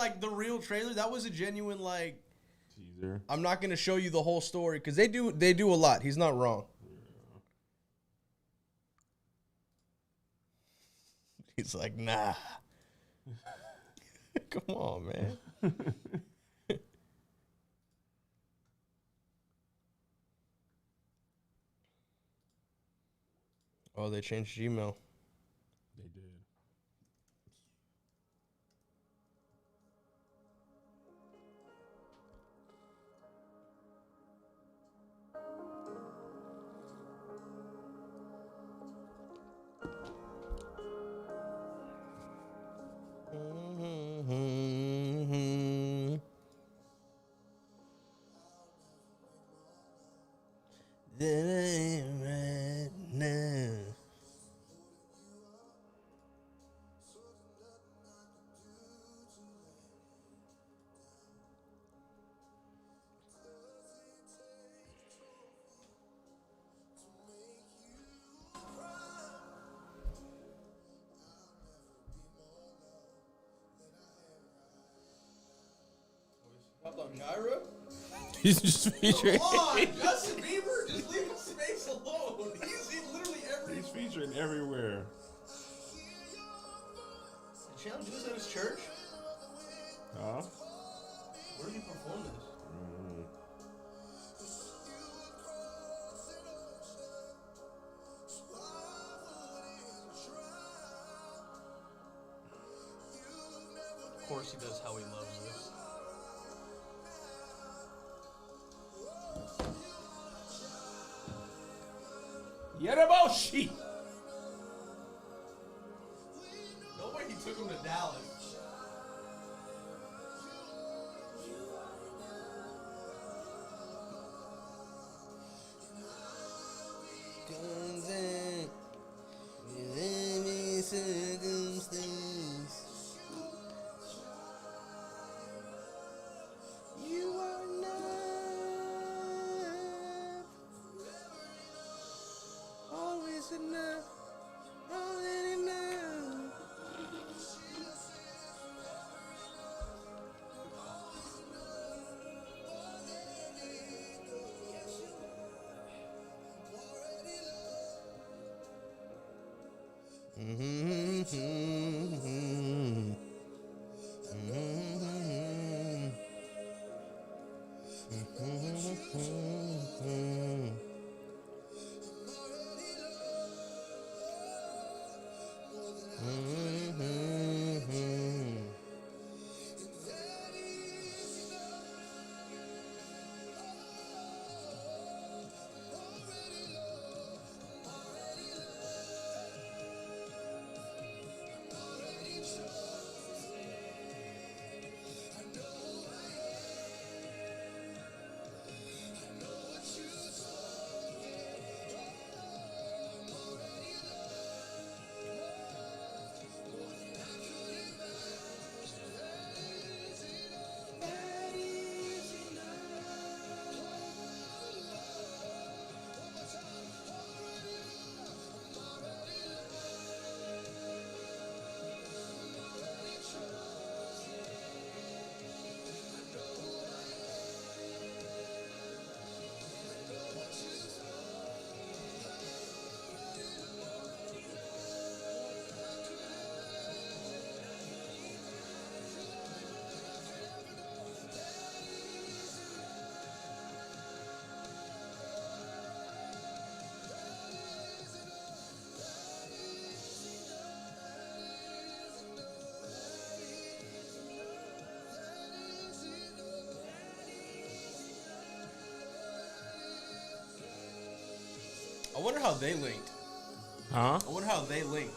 like the real trailer. That was a genuine like teaser. I'm not gonna show you the whole story because they do a lot. He's not wrong. Yeah. He's like, nah. Come on, man. Oh, they changed Gmail. They did. Right now. Gyra? He's just featuring. Come on, Justin Bieber, just leave his space alone. He's in literally every. He's featuring everywhere. Did Challenge do this at his church? Huh? Where did he perform this? Of course he does how he loves this. Yereboshi. No way he took him to Dallas. You are not always enough, more than enough. I wonder how they linked. Huh? I wonder how they linked.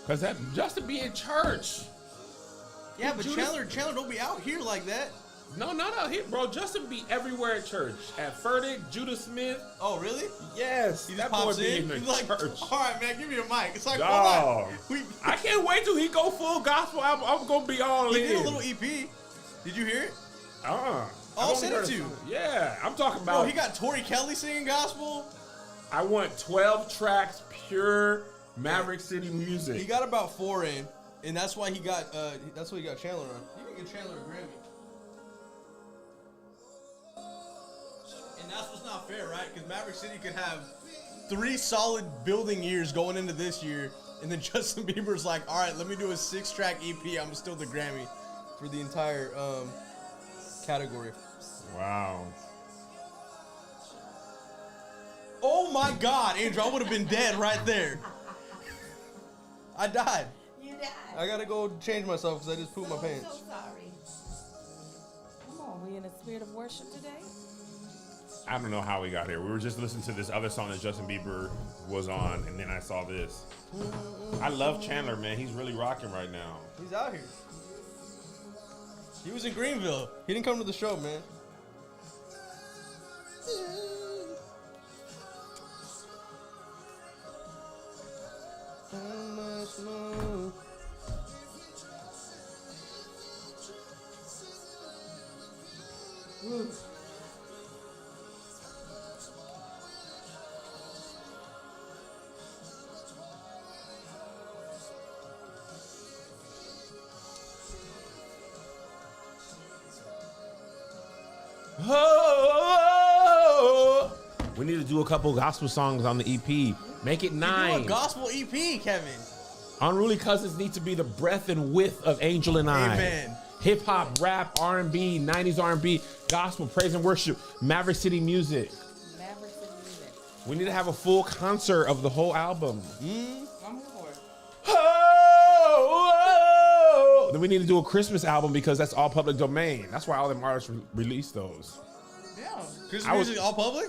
Cause that Justin be in church. Yeah, but Judas- Chandler don't be out here like that. No, not out here, bro. Justin be everywhere at church. At Furtick, Judah Smith. Oh, really? Yes, He that just boy pops be in. in the He's like, church. all right, man, give me a mic. It's like, Dog. hold on. I can't wait till he go full gospel. I'm gonna be all He in. did a little EP. Did you hear it? I've I'll only send it heard to a you. song. Yeah, I'm talking Bro, about. he got Tori Kelly singing gospel. I want 12 tracks, pure Maverick City music. He got about 4 in. And that's why he got Chandler on. You can get Chandler a Grammy. And that's what's not fair, right? Because Maverick City could have 3 solid building years going into this year, and then Justin Bieber's like, all right, let me do a 6-track EP. I'm still the Grammy for the entire category. Wow. Oh my God, Andrew, I would have been dead right there. I died. You died. I gotta go change myself because I just pooped my pants. I'm so sorry. Come on, we in a spirit of worship today? I don't know how we got here. We were just listening to this other song that Justin Bieber was on, and then I saw this. I love Chandler, man. He's really rocking right now. He's out here. He was in Greenville. He didn't come to the show, man. Oh, we need to do a couple gospel songs on the EP. Make it You 9. do a gospel EP, Kevin. Unruly Cousins need to be the breadth and width of Angel and I. Amen. Hip hop, rap, R&B, 90s R&B, gospel, praise and worship, Maverick City music. Maverick City music. We need to have a full concert of the whole album. I'm here for it. Oh, then we need to do a Christmas album because that's all public domain. That's why all them artists release those. Yeah. Christmas I was- music all public?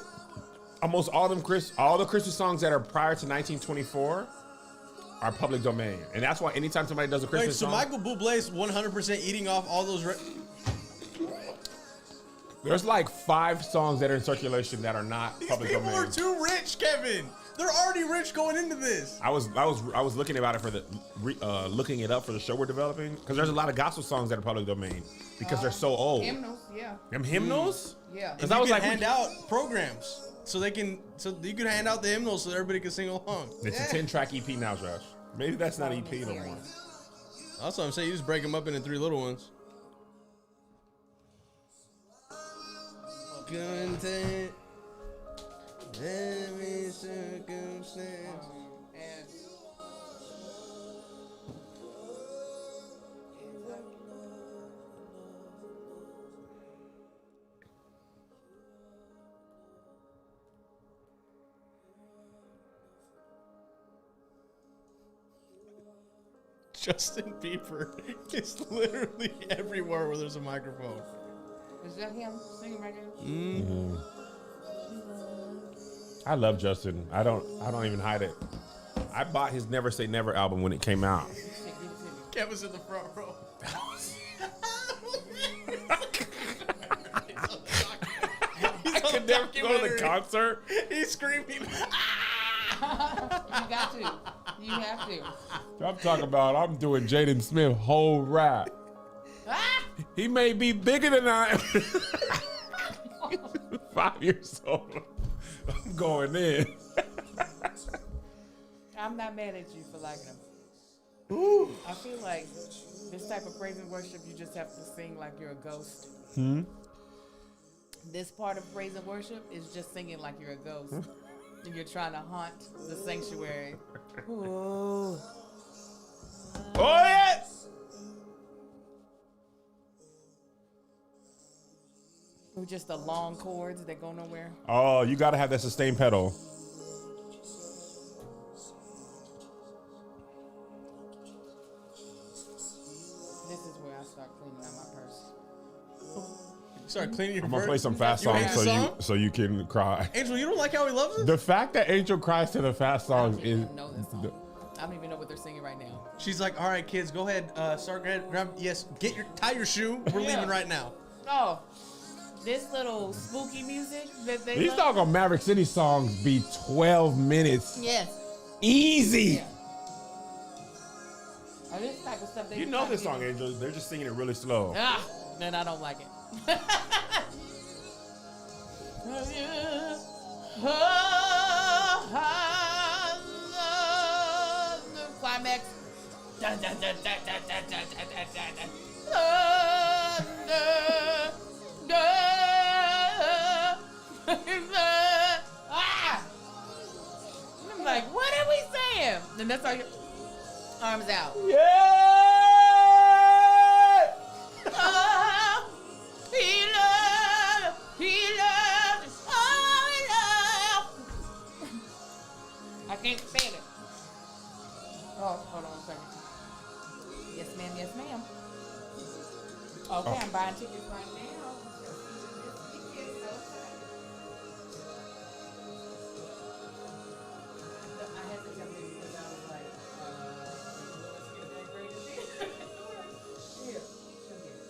Almost all the Christmas songs that are prior to 1924 are public domain, and that's why anytime somebody does a Wait, Christmas so song, Michael Bublé's 100% eating off all those. there's like 5 songs that are in circulation that are not These public people domain. are too rich, Kevin. They're already rich going into this. I was looking about it for the looking it up for the show we're developing because there's a lot of gospel songs that are public domain because they're so old. Hymnals, yeah. Them hymnals? Yeah. Because And I was you like, can hand out programs so you can hand out the hymnals so everybody can sing along. it's a 10-track EP now, Josh. Maybe that's not EP no more. That's what I'm saying. You just break them up into 3 little ones. Content. Every circumstance. And Justin Bieber is literally everywhere where there's a microphone. is that him singing right there? I love Justin. I don't even hide it. I bought his Never Say Never album when it came out. Shit, give it to me. Kevin's in the front row. I could never go to the concert. He's screaming. You got to. You have to. I'm talking about I'm doing Jaden Smith whole rap. Ah! He may be bigger than I am. 5 years old. I'm going in. I'm not mad at you for liking him. I feel like this type of praise and worship, you just have to sing like you're a ghost. This part of praise and worship is just singing like you're a ghost. And you're trying to haunt the sanctuary. Ooh. Oh, yes! With just the long chords that go nowhere. Oh, you got to have that sustain pedal. This is where I start cleaning out my purse. Start cleaning your I'm going to purse. play some fast You hate songs the song? so you can cry. Angel, you don't like how he loves it? The fact that Angel cries to the fast I songs don't is... even know this song. I don't even know what they're singing right now. She's like, all right, kids, go ahead. Tie your shoe. We're Yeah. leaving right now. Oh, this little spooky music that they These love. doggone Maverick City songs be 12 minutes. Yes. Easy. Yeah. Oh, this type of stuff they You be know trying this to song, get in. Angel. They're just singing it really slow. Ah, then I don't like it. Climax. Dun, dun, dun, dun, dun, dun, dun, dun, dun, dun. Ah! I'm like, what are we saying? And that's like, arms out. Yeah! Oh, he loves, oh, he loves. I can't stand it. Oh, hold on a second. Yes, ma'am, yes, ma'am. Okay, I'm buying tickets right now. I had to tell them because I was like, let's get that great as it. Yeah, she'll get it.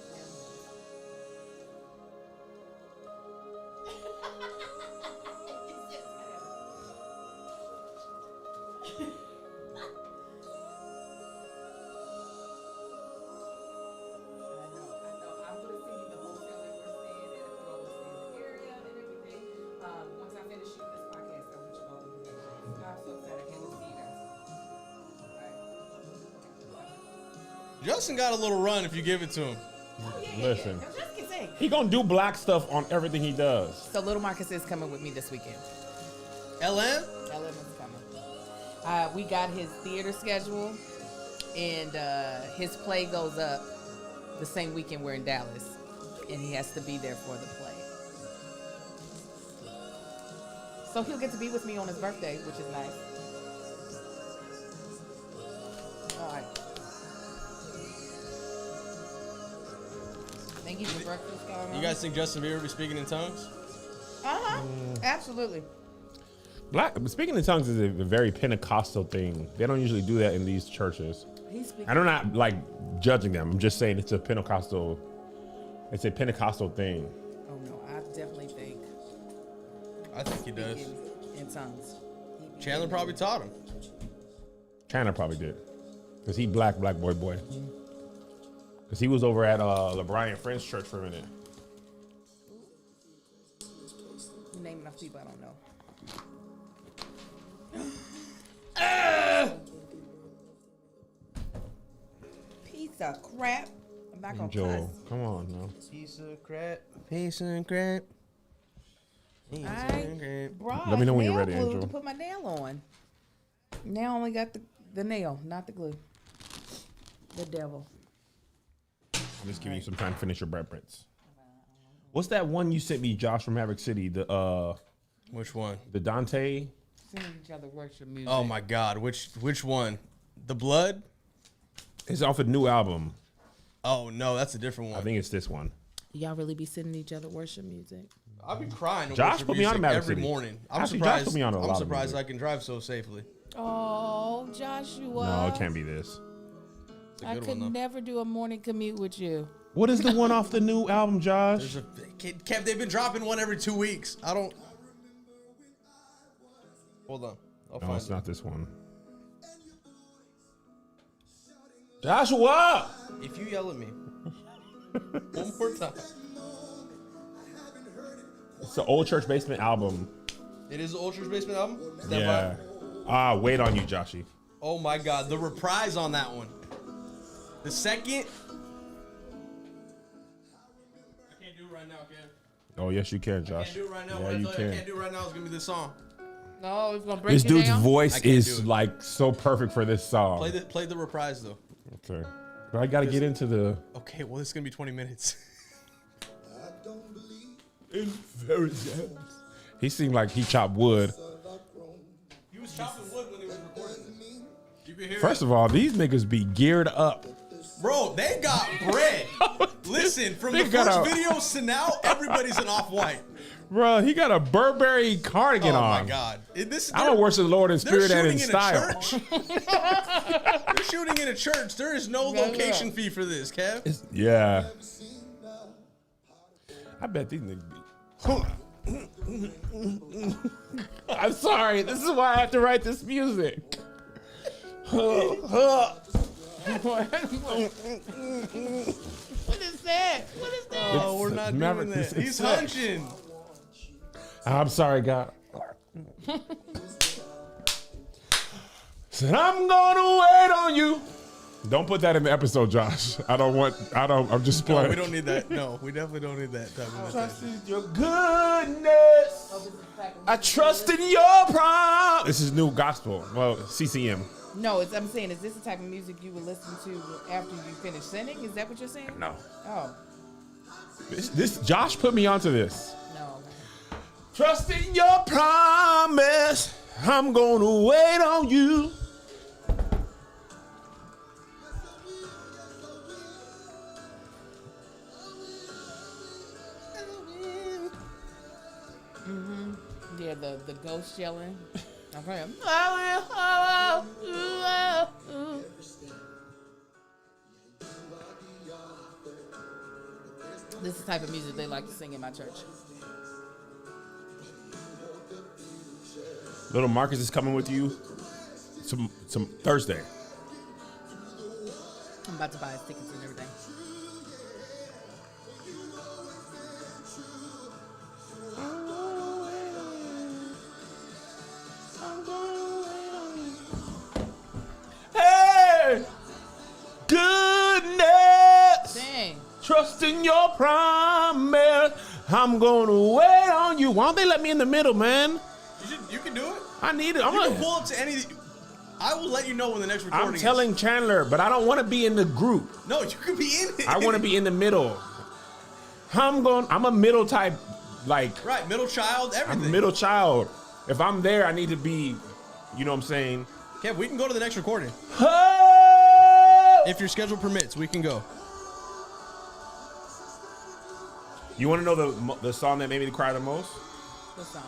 I know. I'm gonna send you the hotel that we're staying at, if you all wanna stay in the area and everything. Once I finish shooting this podcast, I'll let you all know. I'm so excited. I can't wait to see you guys. Alright. Justin got a little run if you give it to him. Listen. Now, just can sing. He gonna do black stuff on everything he does. So Little Marcus is coming with me this weekend. LM? LM is coming. We got his theater schedule, and his play goes up the same weekend we're in Dallas, and he has to be there for the play. So he'll get to be with me on his birthday, which is nice. All right. Thank you for breakfast, Carmen. You guys think Justin Bieber be speaking in tongues? Absolutely. Black speaking in tongues is a very Pentecostal thing. They don't usually do that in these churches. He's speaking. And I'm not like judging them. I'm just saying it's a Pentecostal thing. Oh no, I definitely think I think he does. in tongues. Chandler probably taught him. Chandler probably did. Because he black boy. Because he was over at LeBron Friends Church for a minute. Name enough people I don't know. Piece of crap. I'm not gonna Joel, cuss. come on now. Piece of crap. Piece of crap. Piece Alright, brought Let me know when you're nail ready, glue Angel. to put my nail on. Now I only got the nail, not the glue. The devil. I'm just giving you some time to finish your bread prints. What's that one you sent me, Josh, from Maverick City? The Which one? Dante. Sending each other worship music. Oh my God. Which one? The Blood? It's off a new album. Oh no, that's a different one. I think it's this one. Y'all really be sending each other worship music? I've been crying to Josh worship put me on music Maverick every City. morning. Actually, Josh put me on a lot I'm of surprised music. I can drive so safely. Oh, Joshua. No, it can't be this. It's a I good could one though. never do a morning commute with you. What is the one off the new album, Josh? There's a Kev, they've been dropping one every 2 weeks. I don't. Hold on. I'll No, find it's it. not this one. Joshua! If you yell at me one more time, It's the Old Church Basement album. it is the Old Church Basement album. Step Yeah. By. Wait on you, Joshy. Oh my God, the reprise on that one. The second. I can't do it right now, Kev. Oh, yes, you can, I Josh. can't do it right now. Yeah, What I you tell you I can. can't do it right now is gonna be this song. No, it's gonna break This you dude's down. I voice can't do is it. like so perfect for this song. Play the reprise though. Okay. But I gotta get into the. Okay, well this is gonna be 20 minutes. He seemed like he chopped wood. He was chopping wood when he was recording this. You can hear First of all, these niggas be geared up. Bro, they got bread. Listen, from They the got first a- videos to now, everybody's an off-white. Bro, he got a Burberry cardigan Oh on. my God. I'm gonna worship the Lord in They're spirit and in shooting in style. a church. They're shooting in a church. There is no location fee for this, Kev. Yeah. I bet these niggas be. I'm sorry. This is why I have to write this music. What is that? What is that? Oh, we're not Maverick, doing that. this is He's sex. hunching. I'm sorry, God. Said I'm gonna wait on you. Don't put that in the episode, Josh. I'm just No, playing. we don't need that. No, we definitely don't need that type of Trust message. in your goodness. Oh, this is the type of I music trust you in your prom. This is new gospel. Well, CCM. No, I'm saying, is this the type of music you would listen to after you finish sinning? Is that what you're saying? No. Oh, This Josh put me onto this. no. Trust in your promise. I'm gonna wait on you. Yeah, the ghost yelling. Okay. This is the type of music they like to sing in my church. Little Marcus is coming with you some Thursday. I'm about to buy his tickets and everything. Hey, goodness. Dang. Trust in your promise. I'm gonna wait on you. Why don't they let me in the middle, man? You can do it. I need it. I'm You can gonna. pull up to any. I will let you know when the next recording I'm telling Chandler, but I don't want to be in the group. is. No, you can be in it. I want to be in the middle. I'm a middle type, like Right, middle child, I'm everything. a middle child. If I'm there, I need to be. You know what I'm saying? Okay, we can go to the next recording. Oh! If your schedule permits, we can go. You want to know the song that made me cry the most? What song?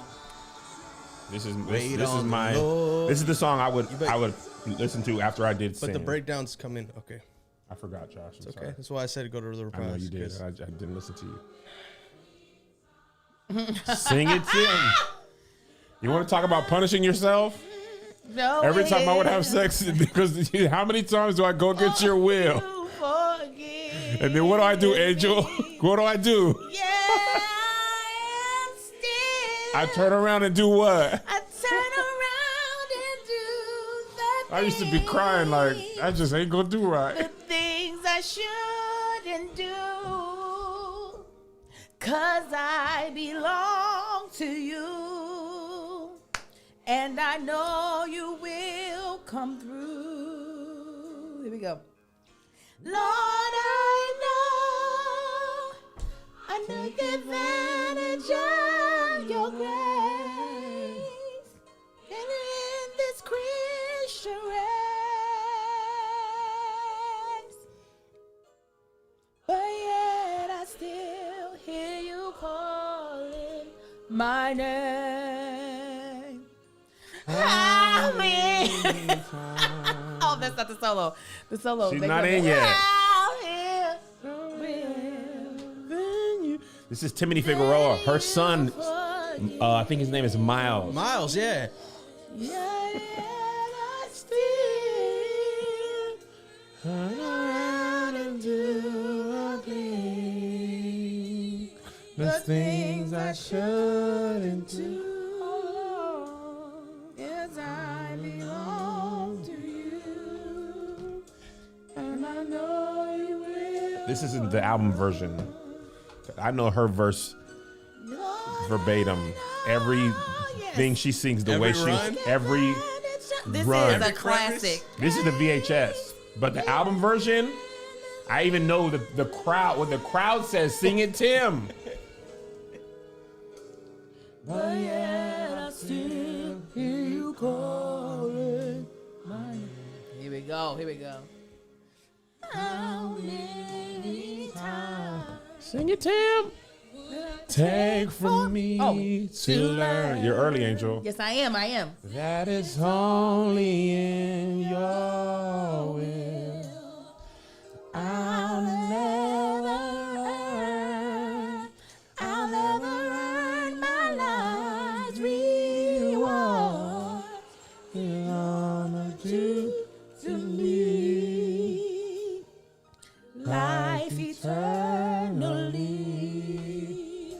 This is Wait this is on the my Lord. this is the song I would bet- listen to after I did. But the Sin. breakdowns come in. Okay. I forgot, Josh. I'm Okay. sorry. That's why I said go to the I reprise. know you did. 'cause- I didn't listen to you. Sing it, Tim. You want to talk about punishing yourself? No. Every time I would have sex, because how many times do I go against your will? And then what do I do, Angel? What do I do? Yeah, I am still. I turn around and do what? I turn around and do the I used to be crying like, I just ain't gonna do the right. things I shouldn't do. 'Cause I belong to you. And I know you will come through. Here we go. Lord, I took advantage of your grace. And in this Christian race, but yet I still hear you calling my name. Help me. Oh, that's not the solo. The solo. She's they not go, in yet. "Help me." This is Timothy Figueroa. Her son, I think his name is Miles. Miles, yeah. Yeah, I still turn around and do again The things I shouldn't do. Yes, I belong to you, and I know you will. This isn't the album version. I know her verse verbatim. Everything she sings, the way Every she, run? every. This Run. is a Every crevice? classic. This is the VHS, but the album version, I even know the crowd. What the crowd says, "Sing it, Tim." But yet I still hear you calling my name. Here we go. Here we go. How many times Sing it, Tim. Take from me to learn. You're early, Angel. Yes, I am. I am. That is only in your will. I'll never earn my life's reward. To me, life eternally,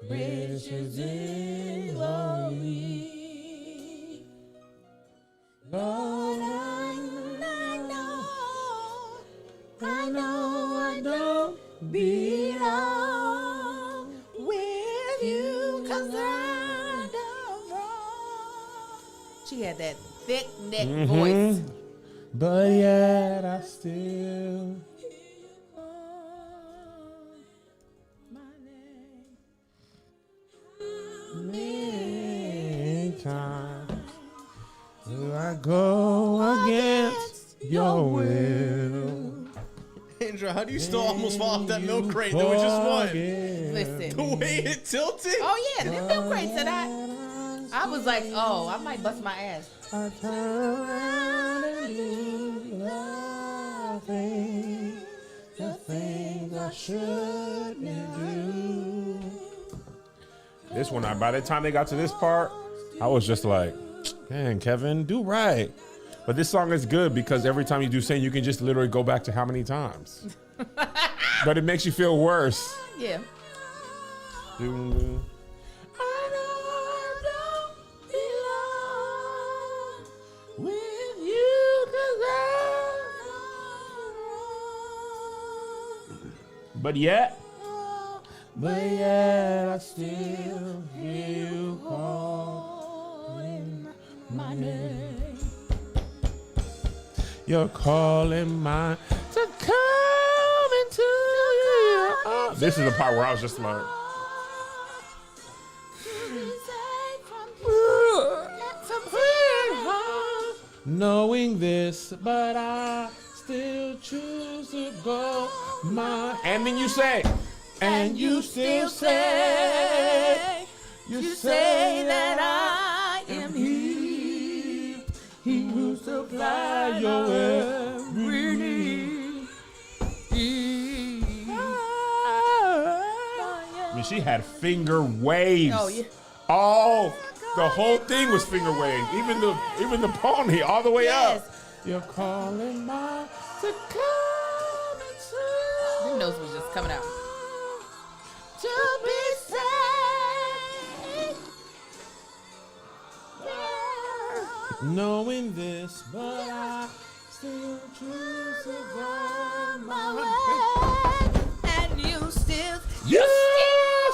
riches in glory. Lord, I know belong with you, 'cause I don't wrong. She had that thick neck voice. But yet I still. Anytime I go against your will. Andrew, how do you still almost fall off that milk crate that we just won? Listen. The way it tilted? Oh yeah, them milk crates that I was like, oh, I might bust my ass. I turn around and do nothing, the things I shouldn't do. This one, by the time they got to this part, I was just like, man, Kevin, do right. But this song is good because every time you do sing, you can just literally go back to how many times. But it makes you feel worse. Yeah. Do- But yet I still hear you calling my name. You're calling mine to come into you. This is the part where I was just like, knowing this, but I still choose to go my. And then you say, and you still say, you say that I am He who supply your every need. I mean, she had finger waves. Oh yeah. Oh, the whole thing was finger waves. Even the pony all the way Yes. up. You're calling my to come into. Them notes was just coming out. To be saved. Knowing this, but I still choose to go my way. And you still. You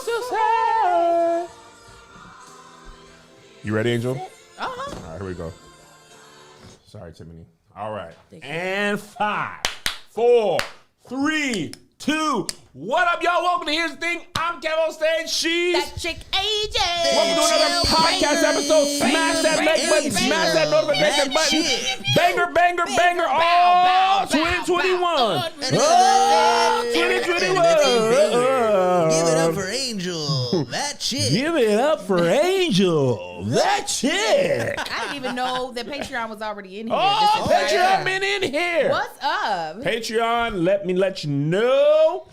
still say. You ready, Angel? Uh-huh. All right, here we go. Sorry, Timothy. All right. And 5, 4, 3, 2. What up, y'all? Welcome to Here's the Thing. I'm Kev on stage. She's. That chick AJ. Welcome to another podcast episode. Smash that like button. Smash that notification button. Banger, banger, banger. Oh, 2021. 2021. Give it up for Angel. That chick. Give it up for Angel. That chick. I didn't even know that Patreon was already in here. Oh, This entire Patreon time. been in here. What's up? Patreon, let me let you know.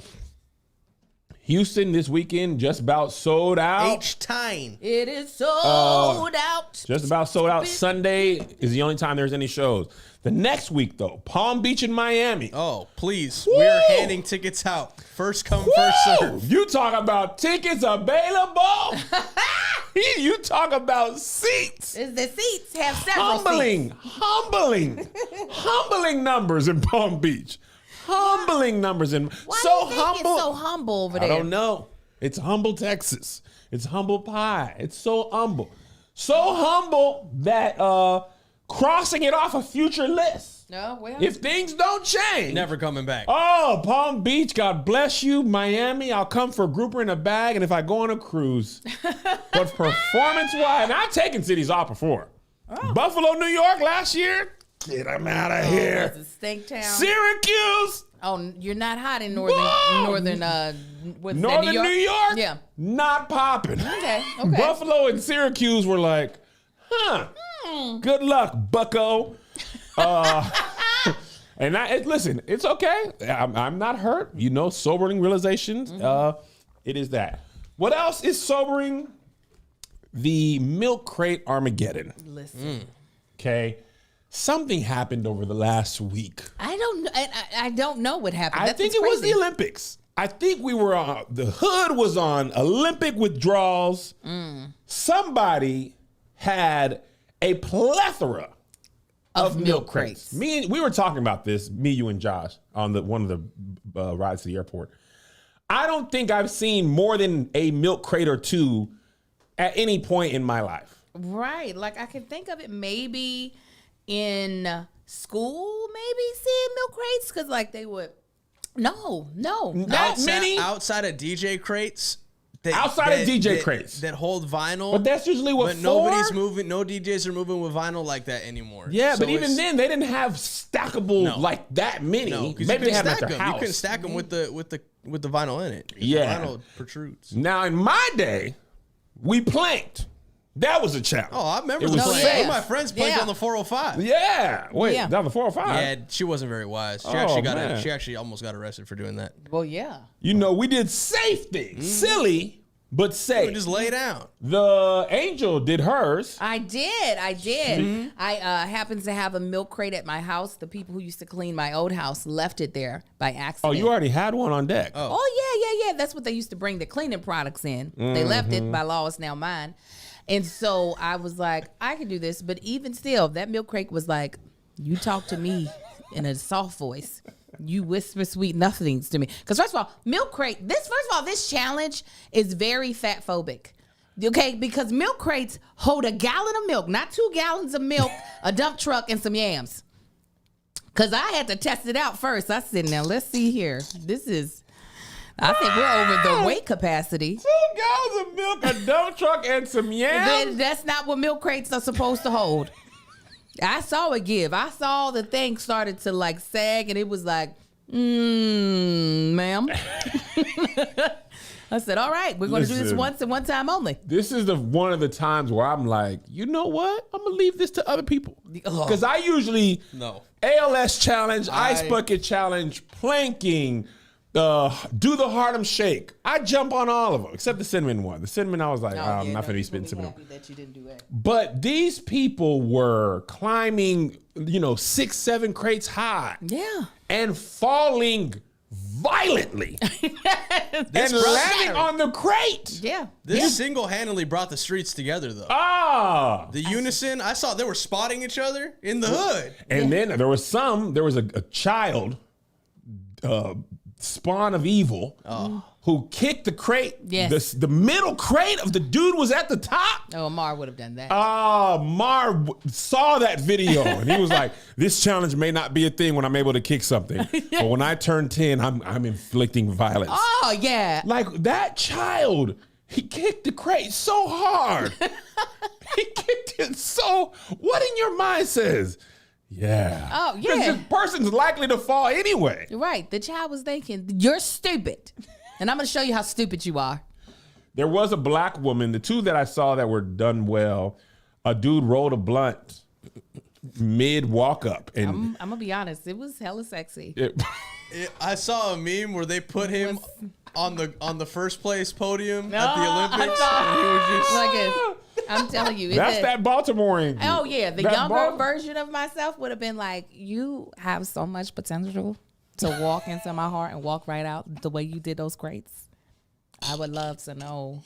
Houston this weekend just about sold out. H-Tyne. It is sold out. Just about sold out. Sunday is the only time there's any shows. The next week, though, Palm Beach and Miami. Oh, please. Woo! We're handing tickets out. First come, first Woo! serve. You talk about tickets available. You talk about seats. The seats have several seats. Humbling numbers in Palm Beach. Humbling numbers in. Why so do you think humble. it's so humble over I there? don't know. It's humble Texas. It's humble pie. It's so humble. So humble that crossing it off a future list. No, well. If things don't change. Never coming back. Oh, Palm Beach, God bless you. Miami, I'll come for a grouper in a bag, and if I go on a cruise. But performance-wise, and I've taken cities off before. Oh. Buffalo, New York last year. Get them out of here. It's a stink town. Syracuse. Oh, you're not hot in northern Whoa! what's that, Northern New York. Yeah. Not popping. Okay. Buffalo and Syracuse were like, good luck, bucko. And listen, it's okay. I'm not hurt. You know, sobering realizations. It is that. What else is sobering? The milk crate Armageddon. Listen. Okay. Something happened over the last week. I don't know. I don't know what happened. I That's think what's it was crazy. the Olympics. I think we were on, the hood was on Olympic withdrawals. Somebody had a plethora of milk crates. We were talking about this, me, you, and Josh, on one of the rides to the airport. I don't think I've seen more than a milk crate or two at any point in my life. Right. Like I can think of it maybe in school, maybe seeing milk crates because like they would. No. Not many. Outside of DJ crates. Outside of DJ crates. That hold vinyl. But that's usually what. But nobody's moving. No DJs are moving with vinyl like that anymore. Yeah, So but even it's- then, they didn't have stackable No. like that many. no, because Maybe you they can had them at stack their them. house. You can stack them with the vinyl in it. Yeah. the vinyl protrudes. Now, in my day, we planked. That was a challenge. Oh, I remember It the was plank. safe. One of my friends played Yeah. on the 405. Yeah. Wait, Yeah. down the 405. Yeah, she wasn't very wise. She Oh, man. she actually almost got arrested for doing that. Well, yeah. You know, we did safe things. Silly, but safe. Just lay down. The Angel did hers. I did. I happened to have a milk crate at my house. The people who used to clean my old house left it there by accident. Oh, you already had one on deck. Oh, yeah. That's what they used to bring the cleaning products in. They left it. By law, it's now mine. And so I was like, I can do this. But even still, that milk crate was like, you talk to me in a soft voice. You whisper sweet nothings to me. Because first of all, milk crate, this challenge is very fat phobic. Okay, because milk crates hold a gallon of milk, not 2 gallons of milk, a dump truck, and some yams. Because I had to test it out first. I said, now let's see here. I think we're over the weight capacity. 2 gallons of milk, a dump truck, and some yams. Then that's not what milk crates are supposed to hold. I saw it give. I saw the thing started to like sag, and it was like, ma'am. I said, all right, we're going to do this Listen. once and one time only. This is one of the times where I'm like, you know what? I'm gonna leave this to other people because I usually ALS challenge, ice bucket challenge, planking, do the Harlem Shake. I jump on all of them except the cinnamon one. The cinnamon, I was like, I'm not gonna be spitting cinnamon. Happy that you didn't do it. But these people were climbing, 6, 7 crates high. Yeah. And falling violently and landing on the crate. Yeah. This single-handedly brought the streets together, though. The unison, I saw they were spotting each other in the hood. And then there was a child, spawn of evil, who kicked the crate. Yes. The middle crate of the dude was at the top. Oh, Amar would have done that. Mar saw that video and he was like, this challenge may not be a thing when I'm able to kick something. But when I turn 10, I'm inflicting violence. Oh, yeah. Like that child, he kicked the crate so hard. He kicked it so. What in your mind says? Yeah. Oh, Because yeah. this person's likely to fall anyway. Right. The child was thinking, you're stupid. And I'm going to show you how stupid you are. There was a black woman. The two that I saw that were done well, a dude rolled a blunt mid walk up. And I'm going to be honest. It was hella sexy. I saw a meme where they put him on the first place podium at the I Olympics. saw- And he was just Like this. I'm telling you. that's that Baltimorean. Oh, yeah. The That younger version of myself would have been like, you have so much potential to walk into my heart and walk right out the way you did those crates. I would love to know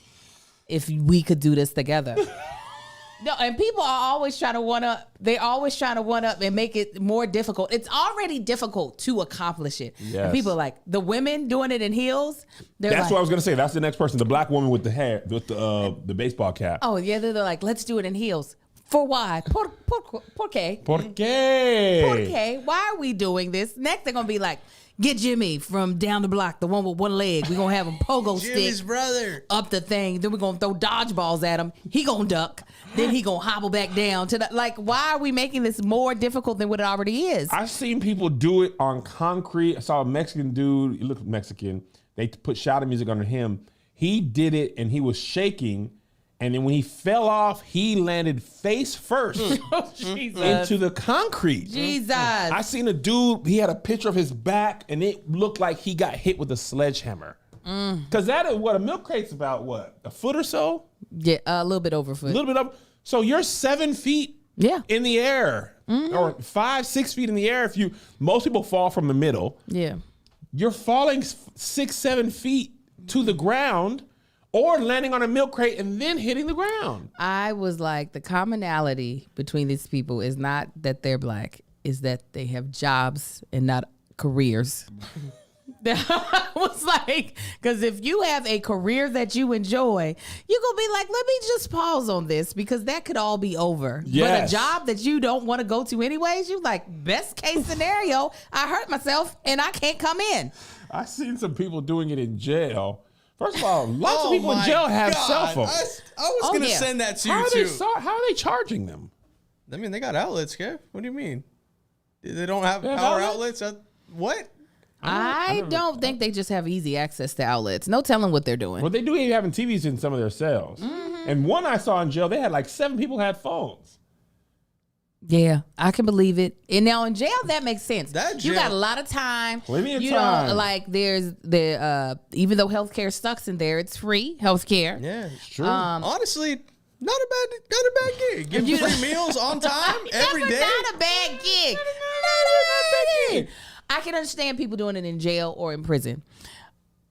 if we could do this together. No, and people are always trying to one up. They're always trying to one up and make it more difficult. It's already difficult to accomplish it. Yes. And people are like, the women doing it in heels. That's like, what I was gonna say. That's the next person, the black woman with the hair, with the baseball cap. oh, yeah, they're like, let's do it in heels. For why? Por qué? ¿Por qué? Okay, why are we doing this? Next, they're gonna be like, get Jimmy from down the block, the one with one leg. We're gonna have him pogo Jimmy's stick brother. up the thing. Then we're gonna throw dodgeballs at him. He gonna duck. Then he gonna hobble back down to the like. Why are we making this more difficult than what it already is? I've seen people do it on concrete. I saw a Mexican dude. He looked Mexican. They put shouting music under him. He did it and he was shaking. And then when he fell off, he landed face first into the concrete. Jesus. I seen a dude, he had a picture of his back and it looked like he got hit with a sledgehammer. Because that is what a milk crate's about, what? A foot or so? Yeah, a little bit over A foot. little bit up. So you're 7 feet Yeah. in the air. Or 5, 6 feet in the air. Most people fall from the middle. Yeah. You're falling 6, 7 feet to the ground or landing on a milk crate and then hitting the ground. I was like, the commonality between these people is not that they're black, is that they have jobs and not careers. I was like, because if you have a career that you enjoy, you're going to be like, let me just pause on this because that could all be over. Yes. But a job that you don't want to go to anyways, you're like, best case scenario, I hurt myself and I can't come in. I seen some people doing it in jail. First of all, lots Oh of people in my jail have God. cell phones. I was Oh, gonna yeah. send that to How you are, too. how are they charging them? I mean, they got outlets, Kev. What do you mean? They don't have They have power outlets? outlets? What? I don't think they just have easy access to outlets. No telling what they're doing. Well, they do even having TVs in some of their cells. And one I saw in jail, they had like 7 people had phones. Yeah, I can believe it. And now in jail, that makes sense. That You jail- got a lot of time. Plenty of you time. Don't, like there's the even though healthcare sucks in there, it's free healthcare. Yeah. True. Honestly, not a bad gig. Get You- free meals on time every Never day. Not a bad gig. Not a bad gig. I can understand people doing it in jail or in prison.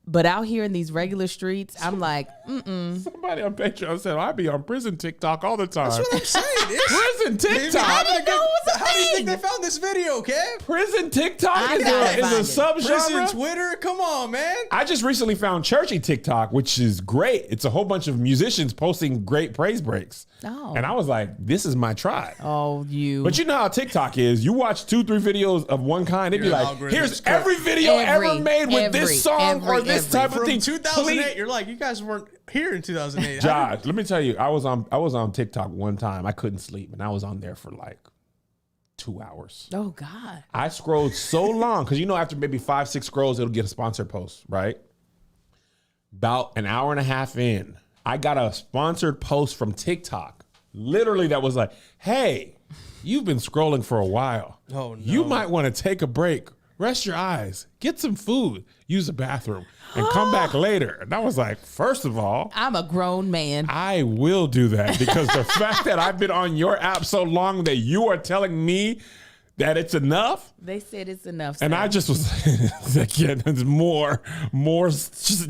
But out here in these regular streets, I'm like, Somebody on Patreon said, I be on prison TikTok all the time. That's what I'm saying. It's, Prison Maybe TikTok. having a didn't know it was a How do you think thing. they found this video, Kev? Prison TikTok I is gotta a find it. Prison subgenre. Twitter? Come on, man. I just recently found Churchy TikTok, which is great. It's a whole bunch of musicians posting great praise breaks. Oh. And I was like, this is my tribe. oh, you. But you know how TikTok is. You watch 2-3 videos of one kind, it'd be Your like, algorithm here's is cooked. every video ever made with this song or this type of From thing. 2008, Please- you're like, you guys weren't here in 2008. Josh, let me tell you, I was on TikTok one time. I couldn't sleep, and I was on there for like 2 hours. Oh, God. I scrolled so long because after maybe 5-6 scrolls, it'll get a sponsored post, right? About an hour and a half in, I got a sponsored post from TikTok, literally that was like, "Hey, you've been scrolling for a while. Oh, no. You might want to take a break, rest your eyes, get some food, use the bathroom, and come back later." And I was like, first of all, I'm a grown man. I will do that because the fact that I've been on your app so long that you are telling me that it's enough. They said it's enough. And sir. I just was like, yeah, there's more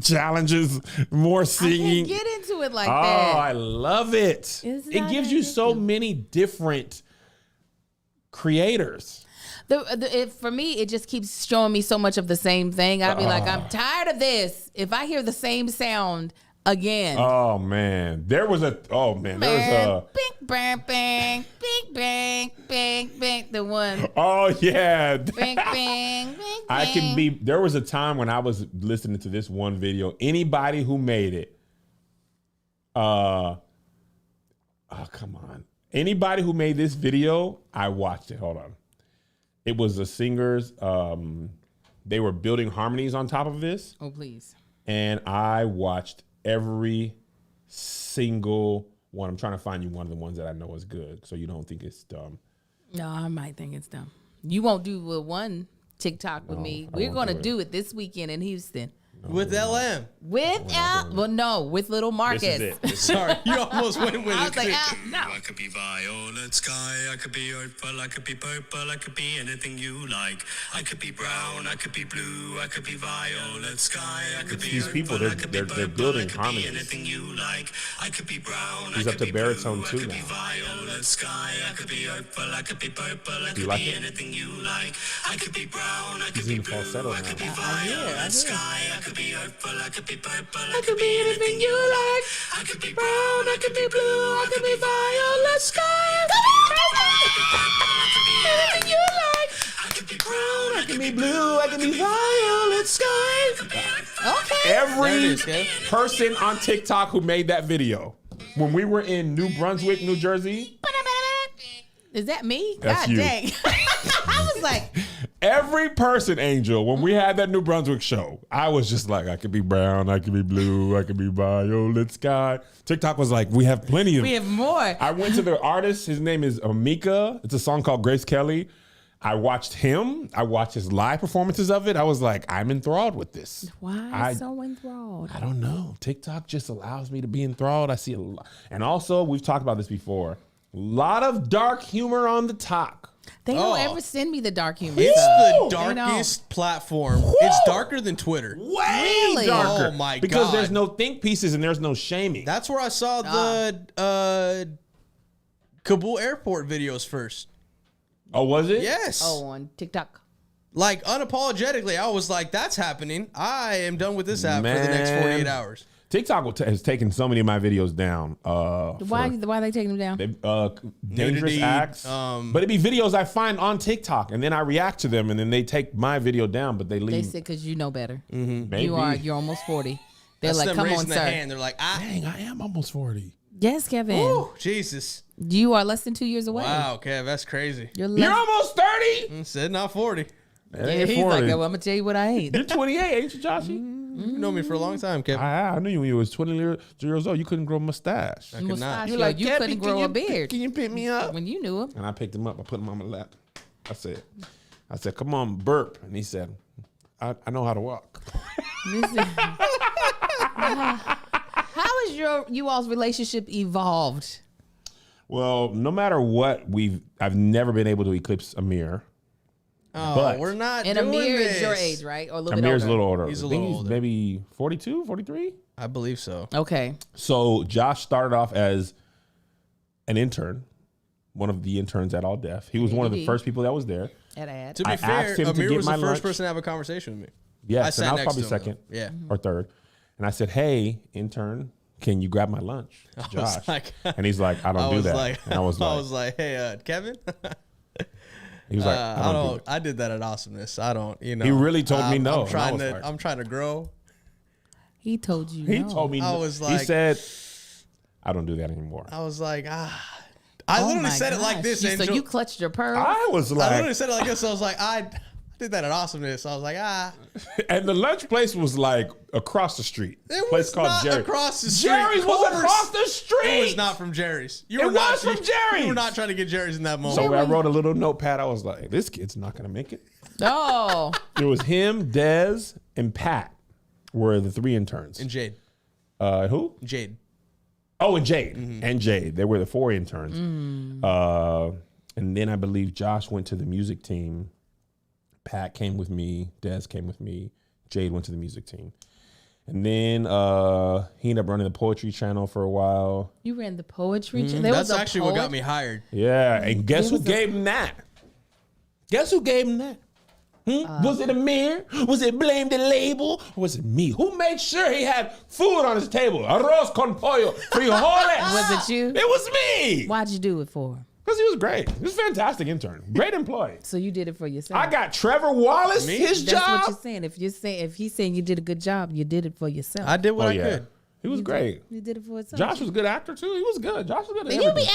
challenges, more I singing. can't get into it like Oh, that. I love it. It's It not gives you so addictive. many different creators. For me, it just keeps showing me so much of the same thing. I'd be like, Ah. I'm tired of this. If I hear the same sound again, Oh man, there was a man, bing, bang, bang, bing, bang, bang, bang, the one, oh yeah. bing, bang, bing, I can bang. be. There was a time when I was listening to this one video. Anybody who made it, oh come on, anybody who made this video, I watched it. Hold on, it was the singers. They were building harmonies on top of this, Oh, please. and I watched every single one. I'm trying to find you one of the ones that I know is good, so you don't think it's dumb. No, I might think it's dumb. You won't do one TikTok with me. I We're won't going to do it. do it this weekend in Houston. With LM. With little Marcus. This is it. This is Sorry, you almost went with I it. was like, too. no. I could be violet sky, I could be purple, I could be purple, I could be anything you like. I could be brown, I could be blue, I could be violet sky, I could be these people, purple, I could be they're purple, building I could be harmonies. anything you like. I could be brown, He's I up could to be baritone blue, too I could be now. violet sky, I could be purple, I could be purple, I you could like be it? anything you like. I could be brown, I could He's be in blue, falsetto I could be now. violet sky, I could be purple, I could be purple, I could be anything you like. I could be brown, I could be blue, I could be violet sky. Anything you like. I could be brown, I could be blue, I can be violet sky. Okay. Every There it is, Kev. person on TikTok who made that video, when we were in New Brunswick, New Jersey, Is that me? That's God you. dang. I was like, every person, Angel, when we had that New Brunswick show, I was just like, I could be brown, I could be blue, I could be violet sky. TikTok was like, we have plenty of. we have more. I went to the artist. His name is Amika. It's a song called Grace Kelly. I watched him. I watched his live performances of it. I was like, I'm enthralled with this. Why so enthralled? I don't know. TikTok just allows me to be enthralled. I see a lot. And also, we've talked about this before. A lot of dark humor on the talk. They don't Oh. ever send me the dark humor It's stuff. the They don't. darkest platform. It's darker than Twitter. Way Really? darker. Oh, my Because God. there's no think pieces and there's no shaming. That's where I saw the Kabul airport videos first. Oh, was it? Yes. Oh, on TikTok. Like, unapologetically, I was like, that's happening. I am done with this app for the next 48 hours. TikTok has taken so many of my videos down. Why are they taking them down? Dangerous Nudity, acts. But it'd be videos I find on TikTok, and then I react to them, and then they take my video down, but they They leave. said because you know better. Maybe. You're almost 40. They're That's like, them come raising on, their sir. hand. They're like, Dang, I am almost 40. Yes, Kevin. Ooh, Jesus. You are less than 2 years away. Wow, Kev, that's crazy. You're You're almost 30? Said not 40. That Yeah, ain't he's 40. like, well, I'm gonna tell you what I ain't. You're 28, ain't you, Joshy? You know me for a long time, Kev. I knew you when you was 20 years old. You couldn't grow a mustache. I could not. Mustachio, you "Gabby, couldn't grow a beard Can you pick me up? when you knew him. And I picked him up. I put him on my lap. I said, come on, burp. And he said, I know how to walk. Listen. How has you all's relationship evolved? Well, no matter what, I've never been able to eclipse Amir. Oh, But- we're not And doing Amir this. is your age, right? Or a little Amir's bit a older? little older. He's a I think little older. maybe 42, 43. I believe so. Okay. So Josh started off as an intern, one of the interns at All Deaf. He was one of the ADD. first people that was there. At ad. To be I fair, asked him to Amir get was the my first lunch. person to have a conversation with me. Yes, sat and I was next probably to him, second though. Yeah. or third. And I said, hey, intern, can you grab my lunch? was Josh. like- And he's like, I don't I do was that. like, and I was like, hey, Kevin. he was like, I I don't do don't. I did that at Awesomeness. I don't. You know. He really told me no, I'm and I trying was to. like- I'm trying to grow. He told you. He no. told me I no. was he like- said, I don't do that anymore. I was like, I Oh literally my said it like gosh. this, Angel. So you clutched your pearl. I was I like, literally said it like this. I was like, I did that at Awesomeness. I was like, and the lunch place was like across the street. It place was called not Jerry. across the street. Jerry's Of was course. across the street. It was not from Jerry's. You It were not, was from Jerry's. You were not trying to get Jerry's in that moment. So I wrote a little notepad. I was like, this kid's not going to make it. Oh. It was him, Dez, and Pat were the three interns. And Jade. Who? Jade. Oh, and Jade. And Jade. They were the four interns. And then I believe Josh went to the music team. Pat came with me. Dez came with me. Jade went to the music team. And then he ended up running the poetry channel for a while. You ran the poetry. That's actually what got me hired. Yeah. And guess who was a- gave him that? Guess who gave him that? Was it Amir? Was it Blame the Label? Or was it me? Who made sure he had food on his table? Arroz con pollo, frijoles. Was it you? It was me. Why'd you do it for? Because he was great. He was a fantastic intern. Great employee. So you did it for yourself. I got Trevor Wallace his That's job. what you're saying. If he's saying you did a good job, you did it for yourself. I did what Oh, I yeah. could. He was great. You did it for yourself. Josh was a good actor, too. He was good. Josh was good at And you be everything.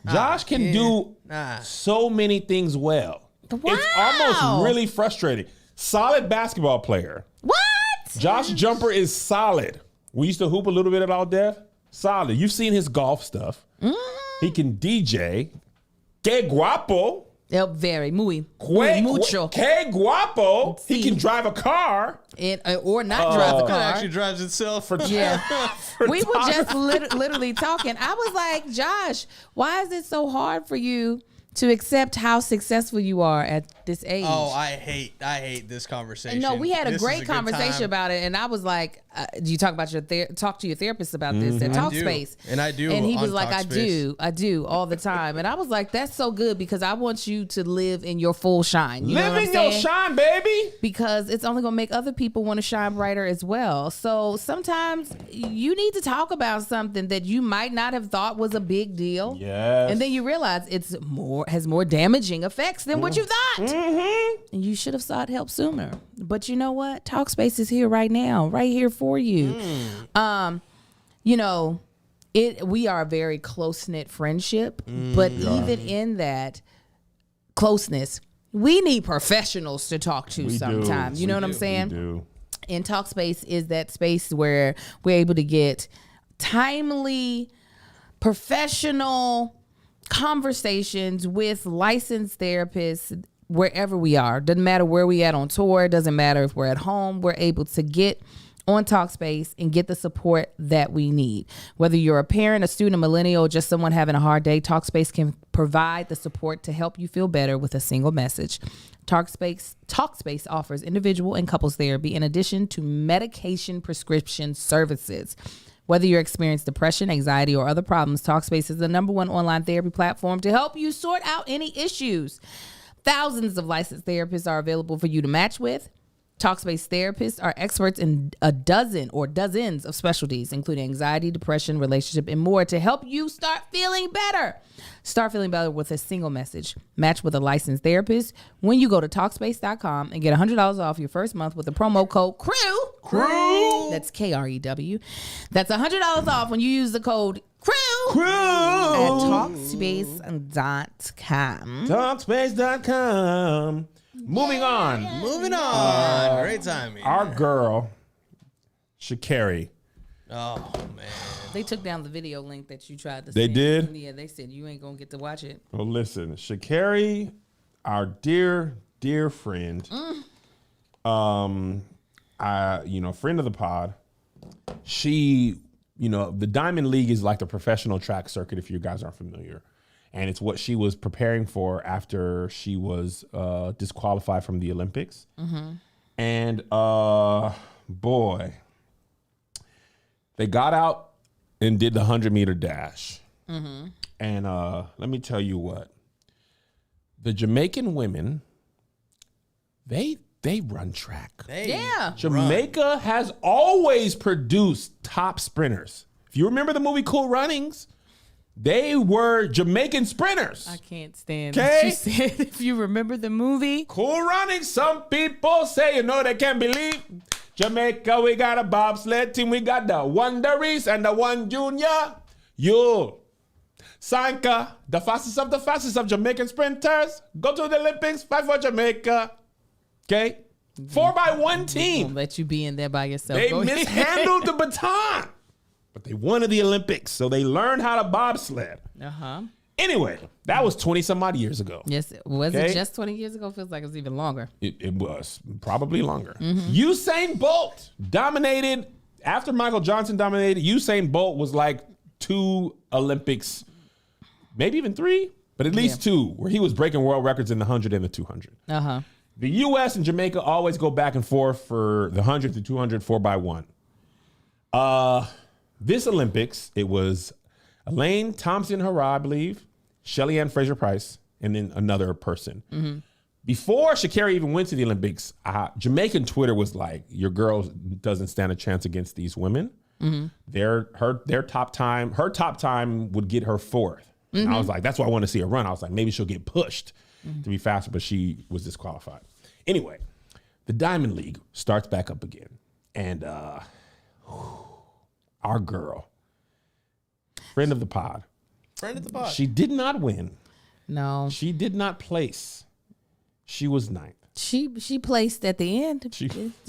acting? Josh can do so many things well. It's Wow. almost really frustrating. Solid basketball player. What? Josh Jumper is solid. We used to hoop a little bit at All Deaf. Solid. You've seen his golf stuff. He can DJ. Que guapo. Very muy Que mucho. Que guapo. He Sí. can drive a car. And, or not drive a It car. actually drives itself. Yeah. We were just literally talking. I was like, Josh, why is it so hard for you to accept how successful you are at this age? Oh, I hate this conversation. No, we had a This great is good conversation time. about it, and I was like, "Do you talk about talk to your therapist about this at I do. Talkspace?" And I do And he on was like, Talkspace. I do all the time." And I was like, "That's so good because I want you to live in your full shine. You know what Live I'm in your saying? shine, baby. Because it's only gonna make other people want to shine brighter as well. So sometimes you need to talk about something that you might not have thought was a big deal." Yes. And then you realize has more damaging effects than what you thought. And you should have sought help sooner. But you know what? Talkspace is here right now, right here for you. You know, we are a very close-knit friendship, but even in that closeness, we need professionals to talk to sometimes. You know what I'm saying? We do. And Talkspace is that space where we're able to get timely, professional conversations with licensed therapists wherever we are. Doesn't matter where we at on tour. Doesn't matter if we're at home. We're able to get on Talkspace and get the support that we need. Whether you're a parent, a student, a millennial, or just someone having a hard day, Talkspace can provide the support to help you feel better with a single message. Talkspace offers individual and couples therapy in addition to medication prescription services. Whether you experience depression, anxiety, or other problems, Talkspace is the #1 online therapy platform to help you sort out any issues. Thousands of licensed therapists are available for you to match with. Talkspace therapists are experts in a dozen or dozens of specialties, including anxiety, depression, relationship, and more, to help you start feeling better. Start feeling better with a single message. Match with a licensed therapist when you go to Talkspace.com and get $100 off your first month with the promo code CREW. Crew. That's KREW. That's $100 off when you use the code CREW at Talkspace.com. Talkspace.com. Moving on. Moving on. Great timing. Our girl, Sha'Carri. Oh, man. They took down the video link that you tried to They send. did? Yeah, they said you ain't gonna get to watch it. Well, listen, Sha'Carri, our dear, dear friend, friend of the pod. She, the Diamond League is like the professional track circuit, if you guys aren't familiar. And it's what she was preparing for after she was disqualified from the Olympics. And boy, they got out and did the 100-meter dash. And let me tell you what, the Jamaican women, they run track. Yeah. Jamaica has always produced top sprinters. If you remember the movie Cool Runnings, they were Jamaican sprinters. I can't stand Okay. what you said. If you remember the movie. Cool Runnings, some people say, they can't believe. Jamaica, we got a bobsled team. We got the Wonderies and the One Junior. You, Sanka, the fastest of Jamaican sprinters. Go to the Olympics, fight for Jamaica. Okay? 4x1 team. I'll let you be in there by yourself. They Go ahead. mishandled the baton, but they won at the Olympics, so they learned how to bobsled. Uh-huh. Anyway, that was 20 some odd years ago. Yes, was Okay. it just 20 years ago? Feels like it was even longer. It was probably longer. Usain Bolt dominated after Michael Johnson dominated. Usain Bolt was like 2 Olympics, maybe even 3, but at least 2, where he was breaking world records in the 100 and the 200. Uh-huh. The U.S. and Jamaica always go back and forth for the 100 to 200 4x1. This Olympics, it was Elaine Thompson-Herah, I believe, Shelly Ann Fraser-Price, and then another person. Before Sha'Carri even went to the Olympics, Jamaican Twitter was like, your girl doesn't stand a chance against these women. Her top time would get her 4th. And I was like, that's why I want to see her run. I was like, maybe she'll get pushed to be faster, but she was disqualified. Anyway, the Diamond League starts back up again. And our girl, friend of the pod, she did not win. No. She did not place. She was 9th. She placed at the end.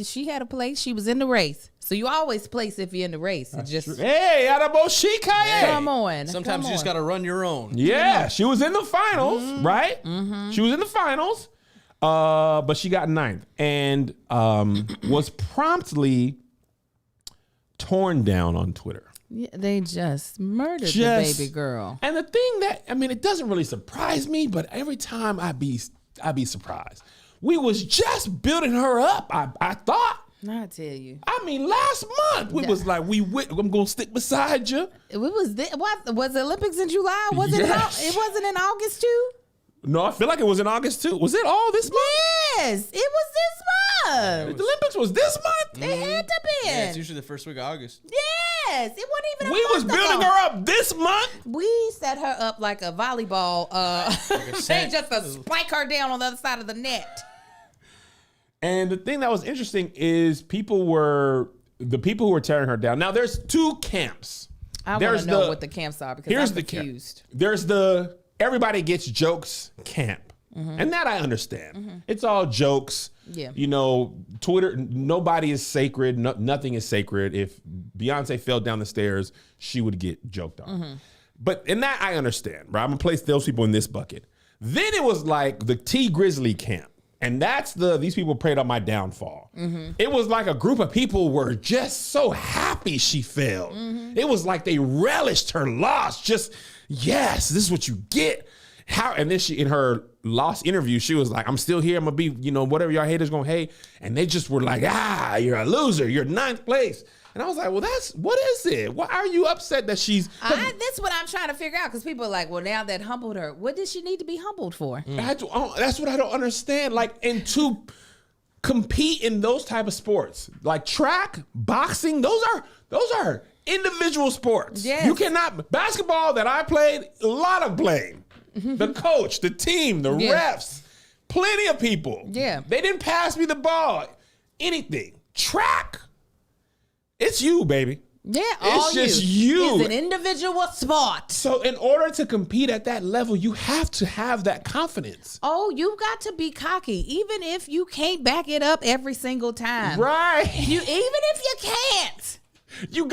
She had a place. She was in the race. So you always place if you're in the race. It just Hey, Adabo come on. Sometimes you just got to run your own. Yeah, she was in the finals, right? She was in the finals, but she got 9th and was promptly torn down on Twitter. Yeah, they just murdered the baby girl. And the thing that, it doesn't really surprise me, but every time I be surprised. We was just building her up, I thought. I tell you. Last month, we was like, I'm going to stick beside you. It was the Olympics in July? Yes. It wasn't in August too? No, I feel like it was in August too. Was it all this month? Yes, it was this month. The Olympics was this month? It had to be. Yeah, it's usually the first week of August. Yes, it wasn't even a We was month building ago. her up this month. We set her up like a volleyball. They set. just spike her down on the other side of the net. And the thing that was interesting is the people who were tearing her down. Now there's 2 camps. I want to know what the camps are because I'm confused. There's the everybody gets jokes camp. And that I understand. It's all jokes. Yeah. Twitter, nobody is sacred. Nothing is sacred. If Beyonce fell down the stairs, she would get joked on. But in that, I understand, right? I'm going to place those people in this bucket. Then it was like the T Grizzly camp. And that's these people prayed on my downfall. It was like a group of people were just so happy she failed. It was like they relished her loss. Just, yes, this is what you get. How? And then she, in her lost interview, she was like, I'm still here. I'm going to be, whatever y'all haters going to hate. And they just were like, you're a loser. You're 9th place. And I was like, well, what is it? Why are you upset that she's... That's what I'm trying to figure out, because people are like, well, now that humbled her, what did she need to be humbled for? That's what I don't understand. Like, and to compete in those type of sports, like track, boxing, those are individual sports. Yes. You cannot... Basketball that I played, a lot of blame. The coach, the team, the refs, plenty of people. Yeah. They didn't pass me the ball. Anything. Track. It's you, baby. Yeah, it's just you. It's an individual sport. So in order to compete at that level, you have to have that confidence. Oh, you got to be cocky, even if you can't back it up every single time. Right. Even if you can't. You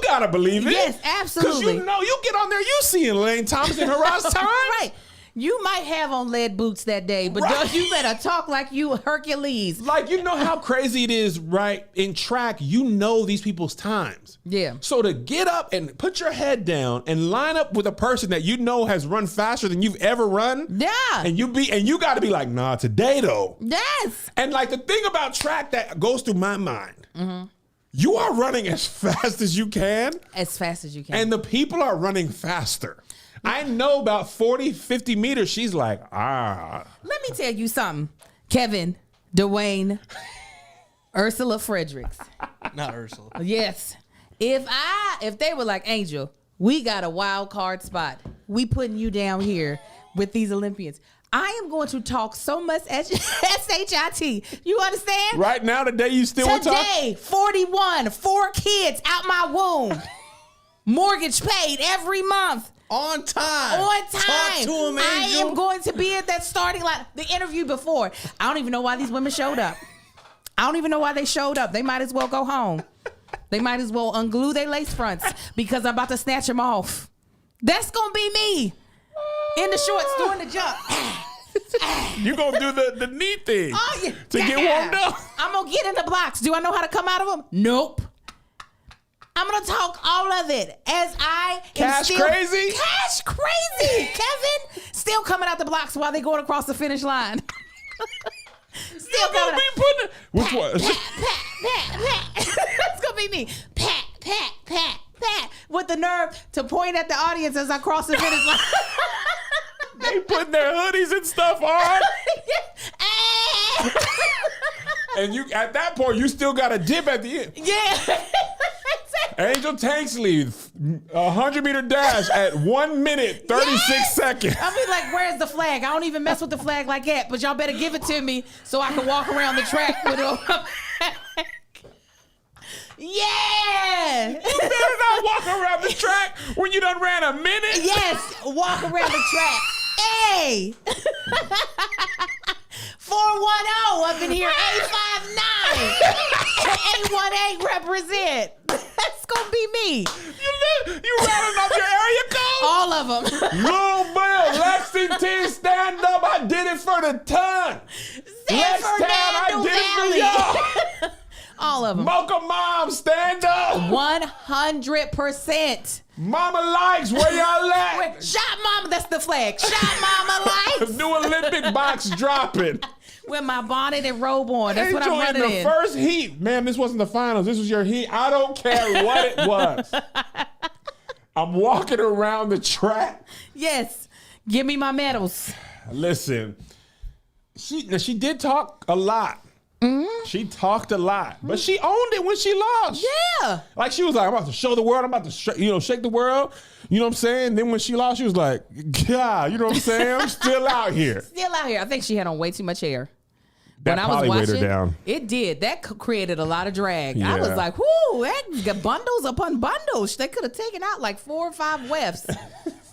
gotta believe it. Yes, absolutely. Because you get on there, you seeing Lane Thomas and Haraz Time. Right. You might have on lead boots that day, but you better talk like you Hercules. Like, you know how crazy it is, right? In track, these people's times. Yeah. So to get up and put your head down and line up with a person that has run faster than you've ever run. Yeah. And you got to be like, nah, today though. Yes. And like the thing about track that goes through my mind, you are running as fast as you can. As fast as you can. And the people are running faster. I know about 40, 50 meters. She's like, Let me tell you something. Kevin, Dwayne, Ursula Fredericks. Not Ursula. Yes. If they were like, Angel, we got a wild card spot. We putting you down here with these Olympians. I am going to talk so much SHIT. You understand? right now, today, you still want to talk? Today, 41, 4 kids out my womb. Mortgage paid every month. On time. On time. Talk to him, Angel. I am going to be at that starting line. The interview before. I don't even know why these women showed up. I don't even know why they showed up. They might as well go home. They might as well unglue their lace fronts because I'm about to snatch them off. That's going to be me. In the shorts doing the jump. You're going to do the knee thing to get warmed up. I'm going to get in the blocks. Do I know how to come out of them? Nope. I'm going to talk all of it as I am crazy? Cash crazy, Kevin. Still coming out the blocks while they going across the finish line. Still coming out. Which one? It's going to be me. Pat, pat, pat, pat. With the nerve to point at the audience as I cross the finish line. They putting their hoodies and stuff on. And you, at that point, you still got a dip at the end. Yeah. Angel Tanksley, 100-meter dash at 1 minute, 36 seconds. I'll be like, where's the flag? I don't even mess with the flag like that, but y'all better give it to me so I can walk around the track with it. Yeah! You better not walk around the track when you done ran a minute. Yes, walk around the track. Hey! 410 up in here, 859. 818 represent. That's gonna be me. You rattling off your area code? All of them. Louisville, Lexington, stand up. I did it for the ton. San Fernando Valley. Y'all. All of them. Mocha Mom, stand up. 100%. Mama Likes, where y'all at? Shot Mama, that's the flag. Shot Mama Likes. New Olympic box dropping. With my bonnet and robe on. That's what I'm running in the first heat. Man, this wasn't the finals. This was your heat. I don't care what it was. I'm walking around the track. Yes. Give me my medals. Listen, she did talk a lot. Mm-hmm. She talked a lot, but she owned it when she lost. Yeah. Like she was like, I'm about to show the world. I'm about to shake the world. You know what I'm saying? Then when she lost, she was like, God, you know what I'm saying? I'm still out here. Still out here. I think she had on way too much hair. That when I was probably weighed watching, her down. It did. That created a lot of drag. Yeah. I was like, whoo, that got bundles upon bundles. They could have taken out like 4 or 5 wefts.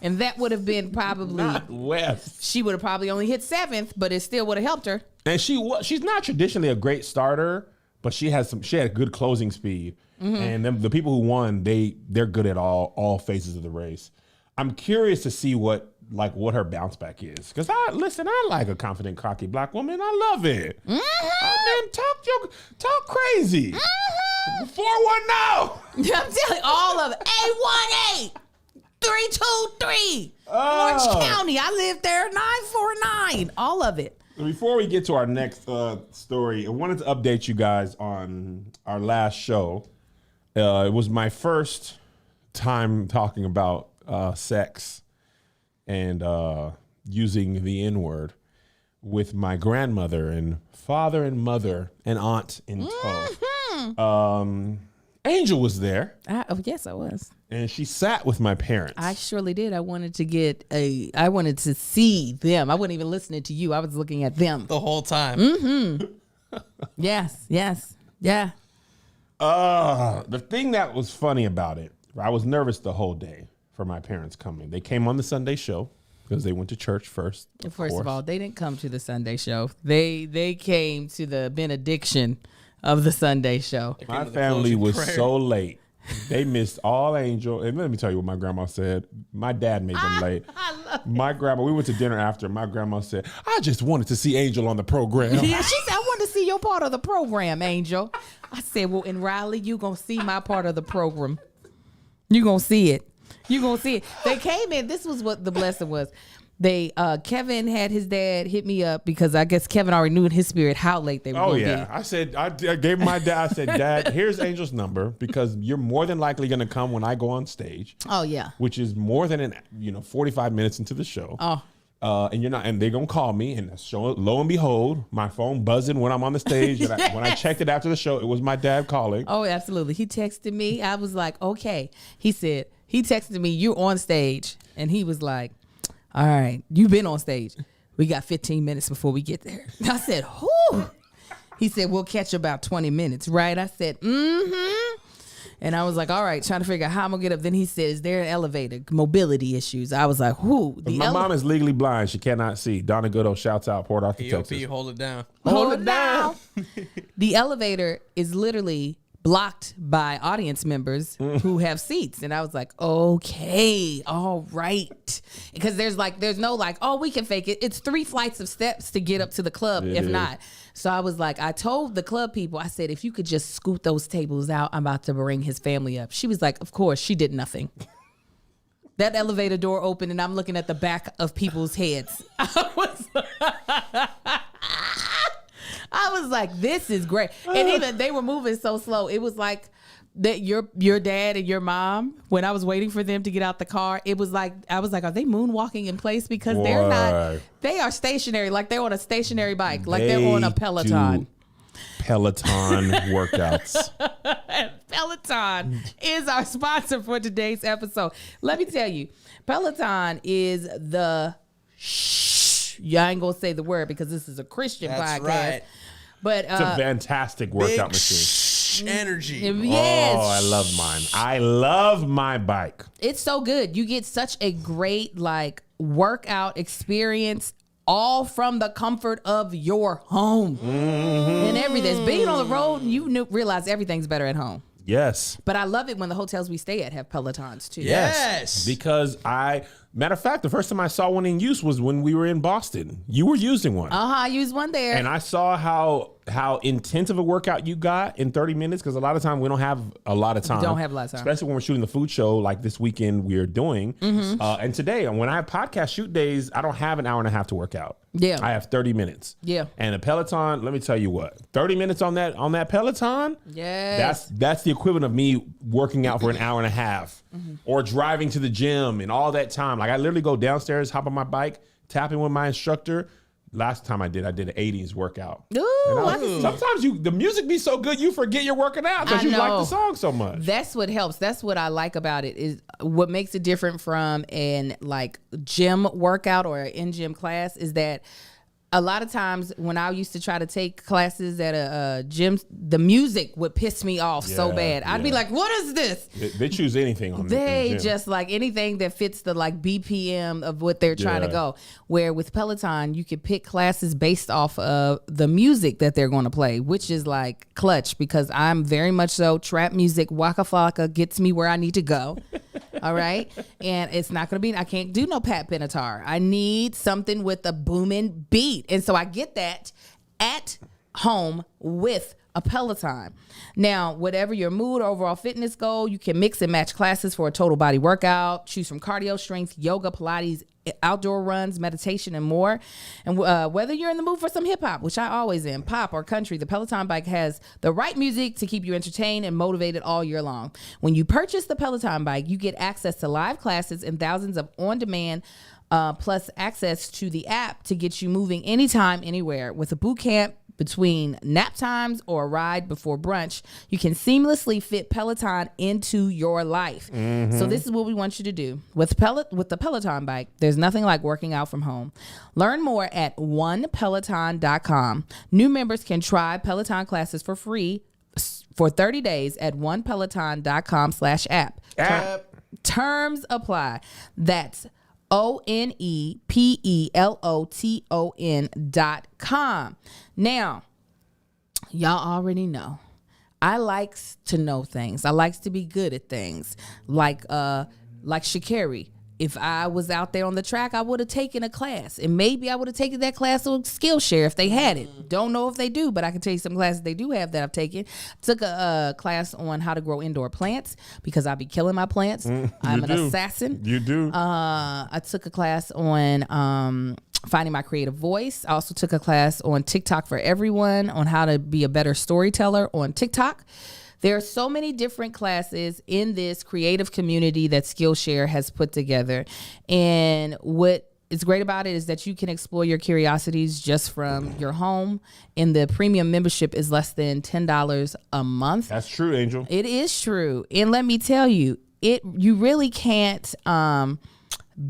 And that would have been probably... Not West. She would have probably only hit 7th, but it still would have helped her. And she's not traditionally a great starter, but she had good closing speed. Mm-hmm. And the people who won, they're good at all phases of the race. I'm curious to see what her bounce back is. Because I like a confident, cocky black woman. I love it. Mm-hmm. I mean, talk crazy. Mm-hmm. 410. I'm telling you, all of it. 818. 323. Oh. Orange County. I lived there. 949. All of it. Before we get to our next story, I wanted to update you guys on our last show. It was my first time talking about sex and using the N-word with my grandmother and father and mother and aunt in tow. Angel was there, Yes, I was. and she sat with my parents. I surely did. I wanted to see them. I wasn't even listening to you. I was looking at them. The whole time. Yes. Yeah. The thing that was funny about it, I was nervous the whole day for my parents coming. They came on the Sunday show because they went to church first. First of all, they didn't come to the Sunday show. They came to the benediction of the Sunday show. My family was so late. They missed all Angel. And let me tell you what my grandma said. My dad made them late. My grandma, we went to dinner after. My grandma said, I just wanted to see Angel on the program. Yeah, she said, I wanted to see your part of the program, Angel. I said, well, in Raleigh, you going to see my part of the program. You going to see it. You going to see it. They came in. This was what the blessing was. Kevin had his dad hit me up because I guess Kevin already knew in his spirit how late they were going to be. I said, I gave my dad, I said, Dad, here's Angel's number because you're more than likely going to come when I go on stage. Oh, yeah. Which is more than 45 minutes into the show. And you're not, and they're going to call me and lo and behold, my phone buzzing when I'm on the stage. And when I checked it after the show, it was my dad calling. Oh, absolutely. He texted me. I was like, okay. He texted me, you're on stage. And he was like, all right, you've been on stage. We got 15 minutes before we get there. I said, whoo. He said, we'll catch about 20 minutes, right? I said, mm-hmm. And I was like, all right, trying to figure out how I'm going to get up. Then he said, is there an elevator? Mobility issues. I was like, whoo. My mom is legally blind. She cannot see. Donna Goodo shouts out Port Arthur, Texas. hold it down. Hold it down. The elevator is literally blocked by audience members who have seats. And I was like, okay, all right. Because there's no oh, we can fake it. It's 3 flights of steps to get up to the club, if not. So I was like, I told the club people, I said, if you could just scoot those tables out, I'm about to bring his family up. She was like, of course. She did nothing. That elevator door opened and I'm looking at the back of people's heads. I was like, this is great. And even they were moving so slow. It was like that your dad and your mom, when I was waiting for them to get out the car, it was like, I was like, are they moonwalking in place? Because they're not, they are stationary. Like they're on a stationary bike. Like they're on a Peloton. Peloton workouts. Peloton is our sponsor for today's episode. Let me tell you, Peloton is the I ain't gonna say the word because this is a Christian podcast. Right. But it's a fantastic workout machine. Energy. Yes. Oh, I love mine. I love my bike. It's so good. You get such a great workout experience, all from the comfort of your home. And everything. Being on the road, you realize everything's better at home. Yes. But I love it when the hotels we stay at have Pelotons too. Yes. Because matter of fact, the first time I saw one in use was when we were in Boston. You were using one. I used one there. And I saw how intense of a workout you got in 30 minutes because a lot of time we don't have a lot of time. We don't have a lot of time. Especially when we're shooting the food show like this weekend we're doing. And today, when I have podcast shoot days, I don't have an hour and a half to work out. Yeah. I have 30 minutes. Yeah. And a Peloton, let me tell you what, 30 minutes on that Peloton, yes. That's the equivalent of me working out for an hour and a half or driving to the gym and all that time. Like I literally go downstairs, hop on my bike, tapping with my instructor. Last time I did an 80s workout. Ooh, sometimes the music be so good you forget you're working out because you like the song so much. That's what helps. That's what I like about it. Is what makes it different from an gym workout or an in-gym class is that a lot of times when I used to try to take classes at a gym, the music would piss me off so bad. I'd be like, what is this? They choose anything on They just anything that fits the BPM of what they're trying to go. Where with Peloton, you can pick classes based off of the music that they're going to play, which is clutch because I'm very much so trap music, Waka Flocka gets me where I need to go. All right. And it's not going to be, I can't do no Pat Benatar. I need something with a booming beat. And so I get that at home with a Peloton. Now, whatever your mood or overall fitness goal, you can mix and match classes for a total body workout. Choose from cardio, strength, yoga, Pilates, outdoor runs, meditation, and more. And whether you're in the mood for some hip hop, which I always am, pop or country, the Peloton bike has the right music to keep you entertained and motivated all year long. When you purchase the Peloton bike, you get access to live classes and thousands of on-demand plus access to the app to get you moving anytime, anywhere. With a boot camp between nap times or a ride before brunch, you can seamlessly fit Peloton into your life. So this is what we want you to do. With the Peloton bike, there's nothing like working out from home. Learn more at onepeloton.com. New members can try Peloton classes for free for 30 days at onepeloton.com/app. Terms apply. That's ONEPELOTON.com. Now, y'all already know I likes to know things. I likes to be good at things. Like Sha'Carri. If I was out there on the track, I would have taken a class. And maybe I would have taken that class on Skillshare if they had it. Don't know if they do, but I can tell you some classes they do have that I've taken. Took a class on how to grow indoor plants because I be killing my plants. I'm an assassin. You do. I took a class on finding my creative voice. I also took a class on TikTok for Everyone on how to be a better storyteller on TikTok. There are so many different classes in this creative community that Skillshare has put together. And what is great about it is that you can explore your curiosities just from your home. And the premium membership is less than $10 a month. That's true, Angel. It is true. And let me tell you, you really can't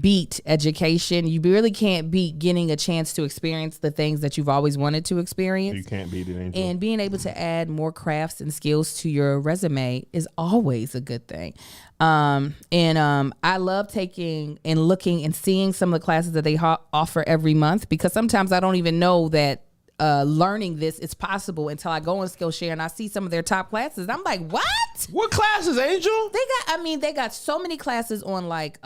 beat education. You really can't beat getting a chance to experience the things that you've always wanted to experience. You can't beat it, Angel. And being able to add more crafts and skills to your resume is always a good thing. I love taking and looking and seeing some of the classes that they offer every month, because sometimes I don't even know that learning this is possible until I go on Skillshare and I see some of their top classes. I'm like, what? What classes, Angel? They got so many classes on like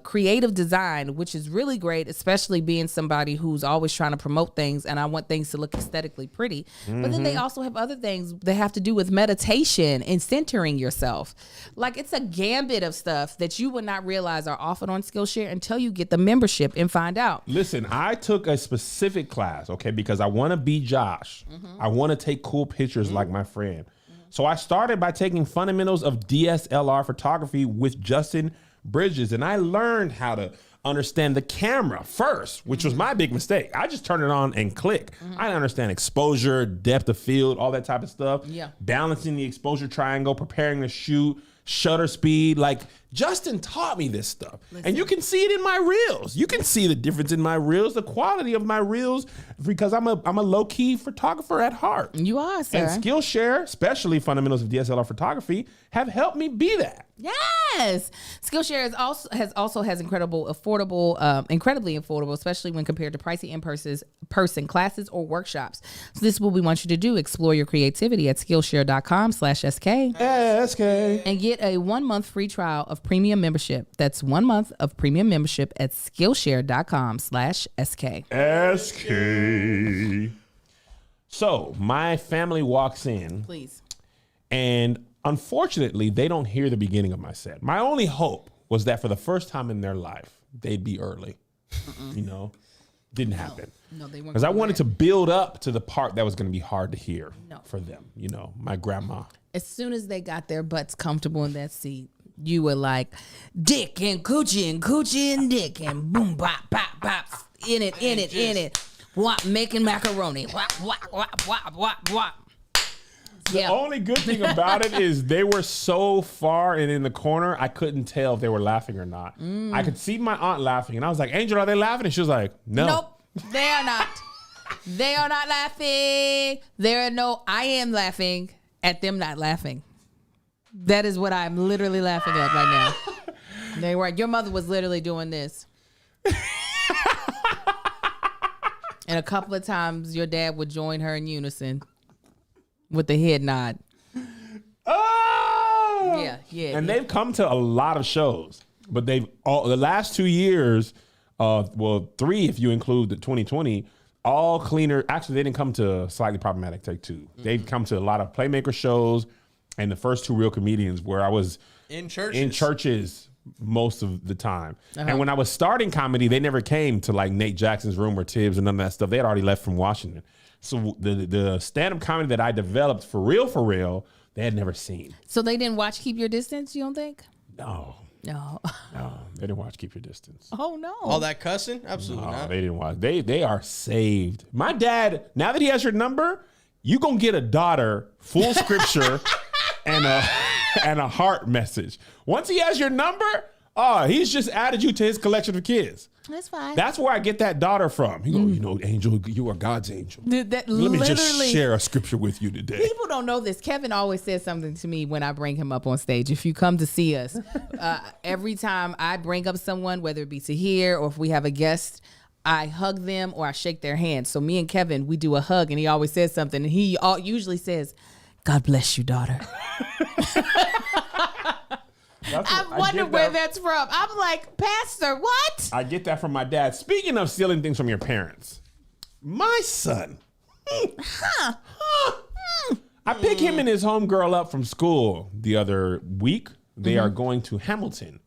creative design, which is really great, especially being somebody who's always trying to promote things and I want things to look aesthetically pretty. But then they also have other things that have to do with meditation and centering yourself. Like, it's a gambit of stuff that you would not realize are offered on Skillshare until you get the membership and find out. Listen, I took a specific class, okay, because I want to be Josh. I want to take cool pictures like my friend. So I started by taking fundamentals of DSLR photography with Justin Bridges, and I learned how to understand the camera first, which was my big mistake. I just turned it on and click. I didn't understand exposure, depth of field, all that type of stuff. Yeah. Balancing the exposure triangle, preparing to shoot, shutter speed. Like, Justin taught me this stuff. And you can see it in my reels. You can see the difference in my reels, the quality of my reels, because I'm a low-key photographer at heart. You are, sir. And Skillshare, especially fundamentals of DSLR photography, have helped me be that. Yes, Skillshare has incredibly affordable, especially when compared to pricey in-person classes or workshops. So this is what we want you to do: explore your creativity at Skillshare.com/SK. SK. And get a 1-month free trial of premium membership. That's 1 month of premium membership at Skillshare.com/SK. SK. So my family walks in. Please. And unfortunately, they don't hear the beginning of my set. My only hope was that for the first time in their life, they'd be early. You know, didn't happen. No, they weren't. Because I wanted to build up to the part that was going to be hard to hear No. for them. You know, my grandma. As soon as they got their butts comfortable in that seat, you were like, dick and coochie and dick and boom, bop, bop, bop, in it. Wop, making macaroni. Wop, wop, wop, wop, wop, wop. The only good thing about it is they were so far and in the corner, I couldn't tell if they were laughing or not. I could see my aunt laughing, and I was like, Angel, are they laughing? And she was like, no. Nope, they are not. They are not laughing. I am laughing at them not laughing. That is what I'm literally laughing at right now. They were. Your mother was literally doing this. And a couple of times your dad would join her in unison with the head nod. Oh! Yeah. And they've come to a lot of shows, but the last 2 years, 3 if you include the 2020, all cleaner. Actually, they didn't come to Slightly Problematic Take Two. They'd come to a lot of Playmaker shows and the first two Real Comedians where I was In churches. in churches most of the time. And when I was starting comedy, they never came to like Nate Jackson's room or Tibbs and none of that stuff. They had already left from Washington. So the stand-up comedy that I developed for real, they had never seen. So they didn't watch Keep Your Distance, you don't think? No, No. they didn't watch Keep Your Distance. Oh, no. All that cussing? Absolutely No, not. they didn't watch. They are saved. My dad, now that he has your number, you gonna get a daughter, full scripture, and a heart message. Once he has your number, he's just added you to his collection of kids. That's fine. That's where I get that daughter from. You go, you know, Angel, you are God's angel. That Let me just literally- share a scripture with you today. People don't know this. Kevin always says something to me when I bring him up on stage. If you come to see us, every time I bring up someone, whether it be to here or if we have a guest, I hug them or I shake their hand. So me and Kevin, we do a hug, and he always says something, and he usually says, "God bless you, daughter." I wonder where that's from. I'm like, Pastor, what? I get that from my dad. Speaking of stealing things from your parents, my son. I pick him and his homegirl up from school the other week. They are going to Hamilton.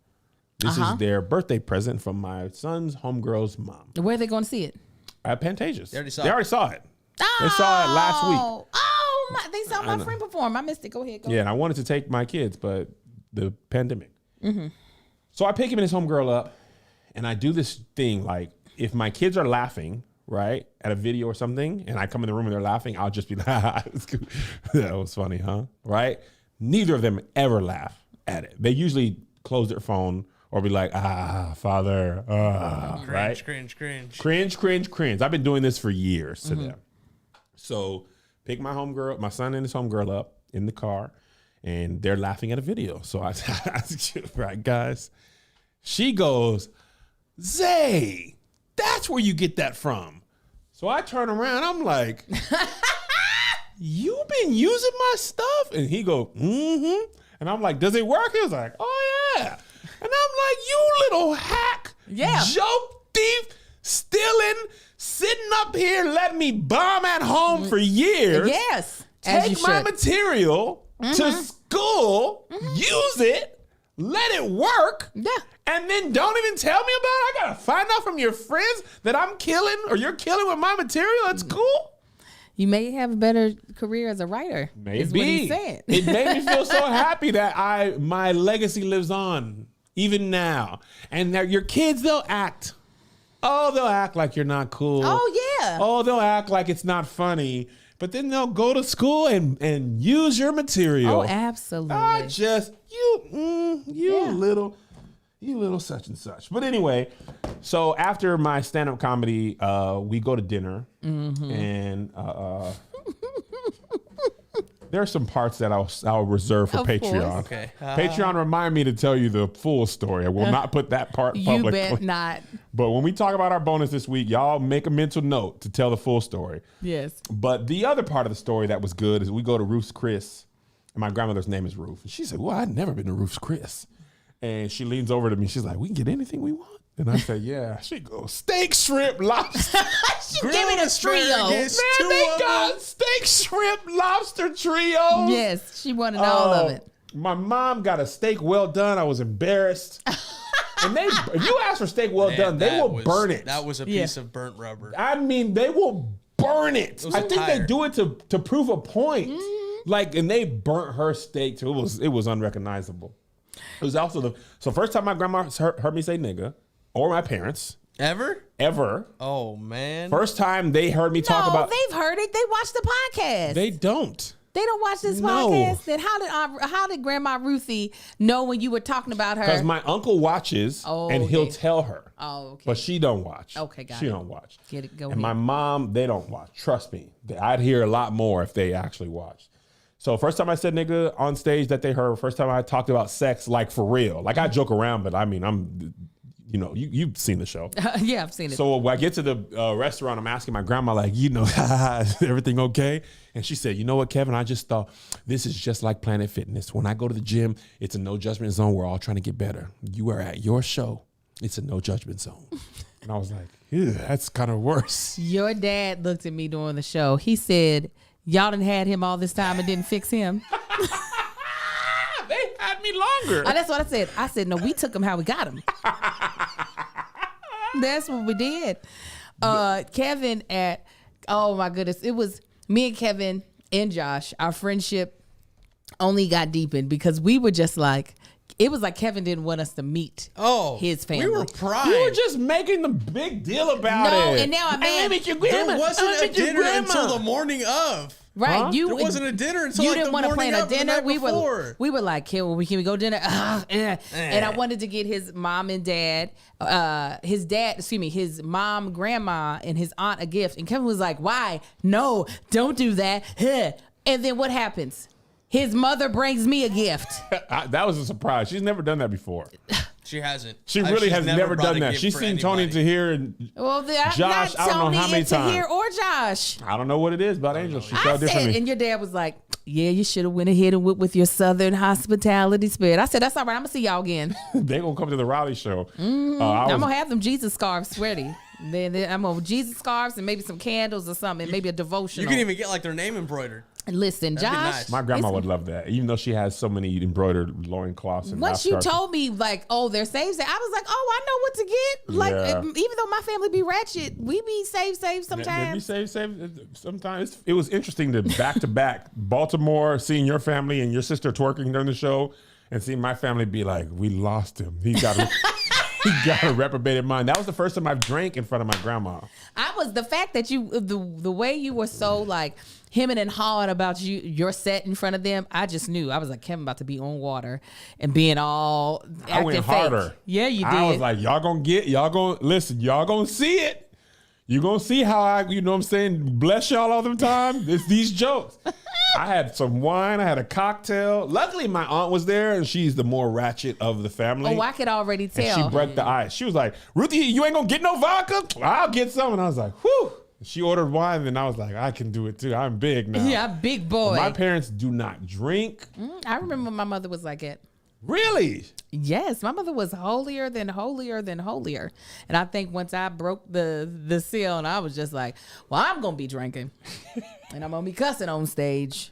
This is their birthday present from my son's homegirl's mom. Where are they going to see it? At Pantages. They already saw it. They saw it last week. Oh, they saw my friend perform. I missed it. Go ahead. Yeah, and I wanted to take my kids, but the pandemic. So I pick him and his homegirl up, and I do this thing like if my kids are laughing, right, at a video or something, and I come in the room and they're laughing, I'll just be like, that was funny, huh? Right? Neither of them ever laugh at it. They usually close their phone or be like, father, right? Cringe. I've been doing this for years to them. So pick my son and his homegirl up in the car, and they're laughing at a video. So I ask you, right, guys? She goes, Zay, that's where you get that from. So I turn around, I'm like, you been using my stuff? And he go, mm-hmm. And I'm like, does it work? He was like, oh yeah. And I'm like, you little hack, joke thief, stealing, sitting up here letting me bomb at home for years. Yes. As you Take my should. material to school, use it, let it work, and then don't even tell me about it. I gotta find out from your friends that I'm killing or you're killing with my material. That's cool. You may have a better career as a writer. Maybe. Is what he's saying. It made me feel so happy that my legacy lives on even now. And that your kids, they'll act like you're not cool. Oh, yeah. Oh, they'll act like it's not funny. But then they'll go to school and use your material. Oh, absolutely. Little such and such. But anyway, so after my stand-up comedy, we go to dinner, and there are some parts that I'll reserve for Of Patreon. course. Okay. Patreon, remind me to tell you the full story. I will not put that part You publicly. bet not. But when we talk about our bonus this week, y'all make a mental note to tell the full story. Yes. But the other part of the story that was good is we go to Ruth's Chris, and my grandmother's name is Ruth. And she said, well, I'd never been to Ruth's Chris. And she leans over to me. She's like, we can get anything we want. And I said, yeah. She goes, steak, shrimp, lobster. Give it a trio. Man, they got steak, shrimp, lobster trio. Yes, she wanted all of it. My mom got a steak well done. I was embarrassed. And if you ask for steak well done, they will burn it. That was a piece of burnt rubber. I mean, they will burn it. was I a think tire. they do it to prove a point. Like, and they burnt her steak too. It was unrecognizable. It was also so first time my grandma heard me say nigga, or my parents Ever? Oh, man. First time they heard me talk about. they've heard it. They watch the podcast. They don't. They don't watch this No. podcast. Then how did Grandma Ruthie know when you were talking about her? Because my uncle watches and he'll okay. tell her. Oh, okay. But she don't watch. Okay, got she it. don't watch. Get it, go And ahead. my mom, they don't watch. Trust me. I'd hear a lot more if they actually watched. So first time I said nigga on stage that they heard, first time I talked about sex, like for real. Like I joke around, but I mean, you've seen the show. Yeah, I've seen it. So when I get to the restaurant, I'm asking my grandma, like, everything okay? And she said, you know what, Kevin? I just thought this is just like Planet Fitness. When I go to the gym, it's a no judgment zone. We're all trying to get better. You are at your show. It's a no judgment zone. and I was like, ew, that's kind of worse. Your dad looked at me during the show. He said, y'all done had him all this time and didn't fix him. They had me longer. Oh, that's what I said. I said, no, we took him how we got him. That's what we did. Kevin oh my goodness. It was me and Kevin and Josh. Our friendship only got deepened because we were just like, it was like Kevin didn't want us to meet his family. We were primed. You were just making the big deal about No, it. and now I'm mad. There wasn't a dinner until the morning of. Right, Huh? There wasn't a dinner until you like didn't the want to morning plan a of, the dinner. night We before. were like, can we go dinner? And I wanted to get his mom and dad, his mom, grandma, and his aunt a gift. And Kevin was like, why? No, don't do that. And then what happens? His mother brings me a gift. That was a surprise. She's never done that before. She hasn't. She really She's has never brought done a that. gift She's for seen Tony anybody. Tahir and Well, Josh, not I don't know Tony how many and Tahir times. or Josh. I don't know what it is about Angel. She saw I it differently. said, and your dad was like, yeah, you should have went ahead and went with your Southern hospitality spirit. I said, that's all right. I'm going to see y'all again. They gonna come to the Raleigh show. I'm going to have them Jesus scarves ready. Then I'm going to Jesus scarves and maybe some candles or something, maybe a devotional. You can even get like their name embroidered. Listen, That'd be Josh. nice. My grandma it's- would love that, even though she has so many embroidered loincloths and Once you mouth scarves. told me, like, oh, they're safe, I was like, oh, I know what to get. Like, Yeah. even though my family be ratchet, we be safe They sometimes. be safe. Sometimes it was interesting to back Baltimore, seeing your family and your sister twerking during the show, and seeing my family be like, "We lost him. He got a reprobated mind." That was the first time I've drank in front of my grandma. I was the fact that the way you were so like hemming and hawing about your set in front of them. I just knew. I was like, Kevin about to be on water and being all acting I went fake. harder. Yeah, you did. I was like, y'all gonna see it. You gonna see how I, you know what I'm saying, bless y'all all the time. It's these jokes. I had some wine. I had a cocktail. Luckily, my aunt was there, and she's the more ratchet of the family. oh, I could already And tell. she broke the ice. She was like, Ruthie, you ain't gonna get no vodka? I'll get some. And I was like, whew. She ordered wine, and I was like, I can do it too. I'm big now. Yeah, big boy. My parents do not drink. I remember my mother was like it. Really? Yes, my mother was holier than holier than holier. And I think once I broke the seal, and I was just like, well, I'm going to be drinking. And I'm going to be cussing on stage.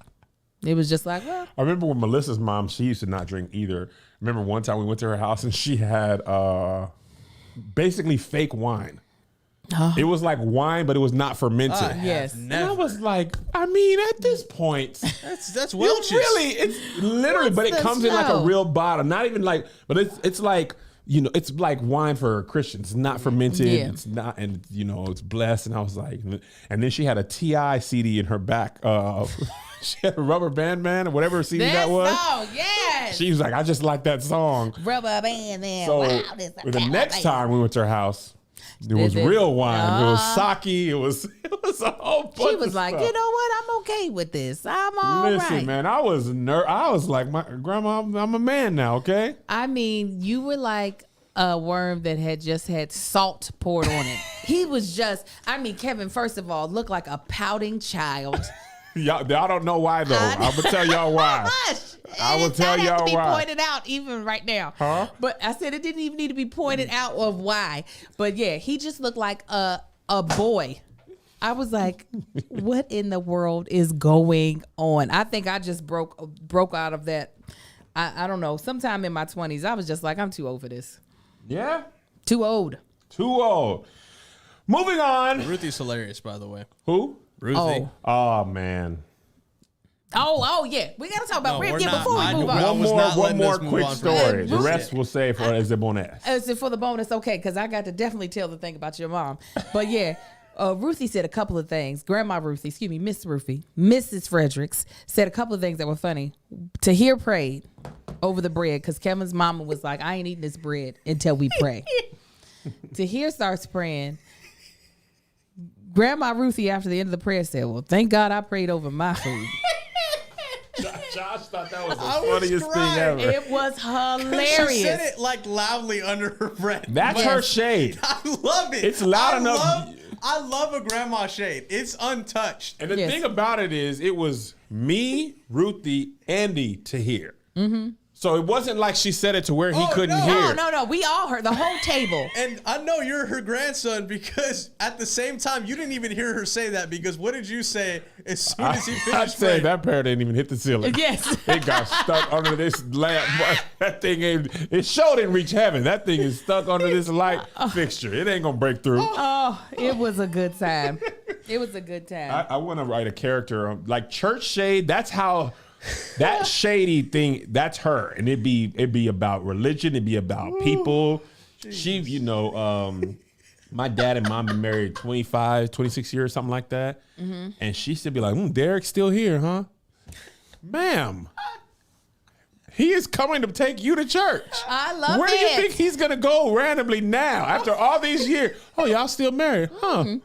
It was just like, well. I remember when Melissa's mom, she used to not drink either. Remember one time we went to her house, and she had basically fake wine. It was like wine, but it was not fermented. Yes. And I was like, I mean, at this point, That's you Welch's. really, it's literally, but it What's the comes in like a smell? real bottle. Not even like, but it's like, you know, it's like wine for Christians. It's not fermented. Yeah. It's not, and you know, it's blessed. And I was like, and then she had a T.I. CD in her back. She had a Rubber Band Man or whatever CD that was. Oh, yes. She was like, I just like that song. Rubber band man. So Wow, this is the next amazing. time we went to her house, it was Is it- real wine. It was sake. It was a whole bunch She was of like, stuff. you know what? I'm okay with this. I'm all right. Listen, man, I was I was like, my grandma, I'm a man now, okay? I mean, you were like a worm that had just had salt poured on it. He was just, I mean, Kevin, first of all, looked like a pouting child. Y'all don't know why though. I'm gonna tell y'all why. Hush. I will It does tell not have y'all to be why. pointed out even right now. Huh? But I said it didn't even need to be pointed out of why. But yeah, he just looked like a boy. I was like, what in the world is going on? I think I just broke out of that. I don't know. Sometime in my 20s, I was just like, I'm too old for this. Yeah, Too old. too old. Moving on. Ruthie's hilarious, by the way. Who? Ruthie. Oh. Oh man. Oh yeah. We gotta talk about No, Rick we're yeah, not. before we I move knew- on. I was not One letting more us move quick on from story. that. The rest we'll save for as a bonus. For the bonus, okay, because I got to definitely tell the thing about your mom. But yeah, Ruthie said a couple of things. Grandma Ruthie, excuse me, Miss Ruthie, Mrs. Fredericks said a couple of things that were funny. Tahir prayed over the bread because Kevin's mama was like, I ain't eating this bread until we pray. Tahir starts praying. Grandma Ruthie, after the end of the prayer, said, well, thank God I prayed over my food. Josh thought that was the I was funniest thing crying. ever. It was She hilarious. said it like loudly under her breath. That's Yes. her shade. I love it. It's loud enough. I love a grandma shade. It's untouched. And the Yes. thing about it is, it was me, Ruthie, Andy, Tahir. Mm-hmm. So it wasn't like she said it to where he Oh, couldn't no. hear. No. We all heard the whole table. And I know you're her grandson because at the same time, you didn't even hear her say that because what did you say as soon as he I'd finished say praying? that pair didn't even hit the ceiling. Yes. It got stuck under this lamp. That thing ain't, it sure didn't reach heaven. That thing is stuck under this light fixture. It ain't gonna break through. Oh, it was a good time. It was a good time. I want to write a character like Church Shade. That's how that shady thing. That's her, and it'd be about religion. It'd be about people. She, my dad and mom been married 25, 26 years, something like that. And she should be like, Derek's still here, huh? Ma'am, he is coming to take you to church. I love Where it. do you think he's gonna go randomly now after all these years? Oh, y'all still married, huh?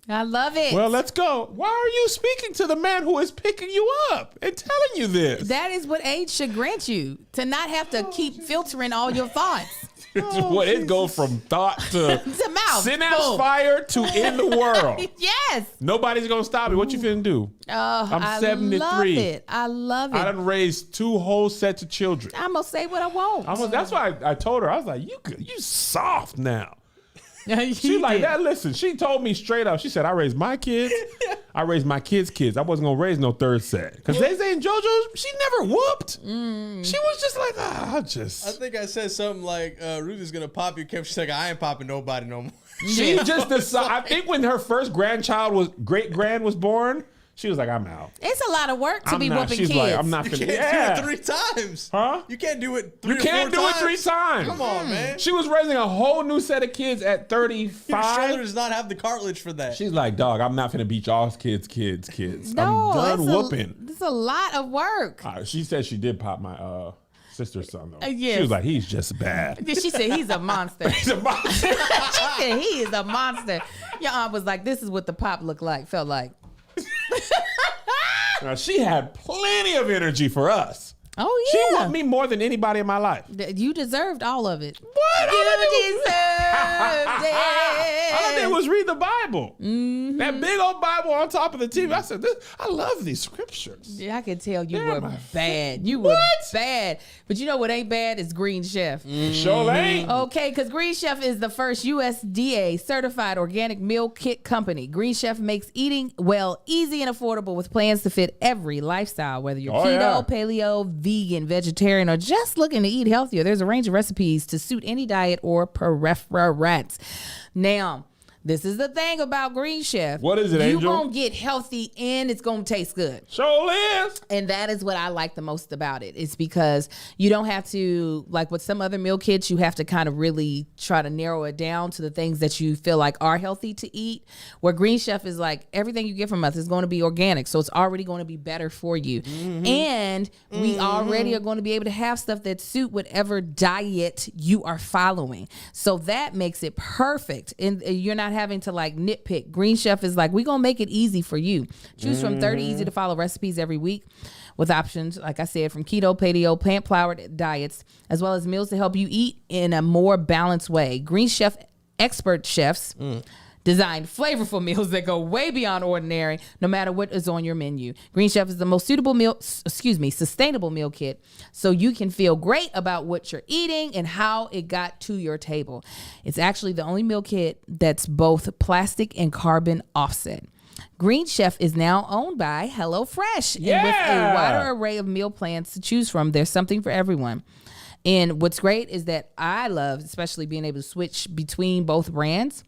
I love it. Well, let's go. Why are you speaking to the man who is picking you up and telling you this? That is what age should grant you, to not have to keep filtering all your thoughts. What it goes from thought to To mouth. synapse Boom. fire to in the world. Yes. Nobody's gonna stop me. What you finna do? I'm 73. love it. I love I it. done raised 2 whole sets of children. I'm gonna say what I want. That's why I told her. I was like, you soft now. You She like did. that. Listen, she told me straight up. She said, I raised my kids. I raised my kids' kids. I wasn't gonna raise no third set. Because they say and JoJo, she never whooped. She was just like, I I think I said something like, Ruth is going to pop you. She's like, I ain't popping nobody no more. She just decided. I think when her first great grand was born, she was like, I'm out. It's a lot of work to I'm be not. whooping She's kids. like, I'm not You finna. can't do it 3 times. Huh? You can't do it 3 You or can't 4 do it times. 3 times. Come on, man. She was raising a whole new set of kids at Your shoulder 35. does not have the cartilage for that. She's like, dog, I'm not finna beat y'all's kids. No, I'm done it's whooping. It's a lot of work. She said she did pop my sister's son though. Yes. She was like, he's just bad. She said he's a monster. He's a monster. She said he is a monster. Your aunt was like, this is what the pop felt like. Now, she had plenty of energy for us. Oh She yeah. whooped me more than anybody in my life. You deserved all of it. What? You deserved it. All I did was read the Bible. That big old Bible on top of the TV. I said, I love these scriptures. Yeah, I could tell you They're were my bad. You were What? bad. But you know what ain't bad is Green Chef. Sure ain't. Okay, because Green Chef is the first USDA certified organic meal kit company. Green Chef makes eating well easy and affordable with plans to fit every lifestyle, whether you're Oh, keto, yeah. paleo, vegan, vegetarian, or just looking to eat healthier. There's a range of recipes to suit any diet or preference. Now, this is the thing about Green Chef. What is it, You Angel? gonna get healthy and it's gonna taste good. Sure is. And that is what I like the most about it. It's because you don't have to, like with some other meal kits, you have to kind of really try to narrow it down to the things that you feel like are healthy to eat. Where Green Chef is like, everything you get from us is going to be organic. So it's already going to be better for you. And we already are going to be able to have stuff that suit whatever diet you are following. So that makes it perfect. And you're not having to like nitpick. Green Chef is like, we're going to make it easy for you. Choose from 30 easy to follow recipes every week with options, like I said, from keto, paleo, plant-flowered diets, as well as meals to help you eat in a more balanced way. Green Chef expert chefs designed flavorful meals that go way beyond ordinary, no matter what is on your menu. Green Chef is the most sustainable meal kit, so you can feel great about what you're eating and how it got to your table. It's actually the only meal kit that's both plastic and carbon offset. Green Chef is now owned by HelloFresh. And with a wider array of meal plans to choose from, there's something for everyone. And what's great is that I love, especially being able to switch between both brands.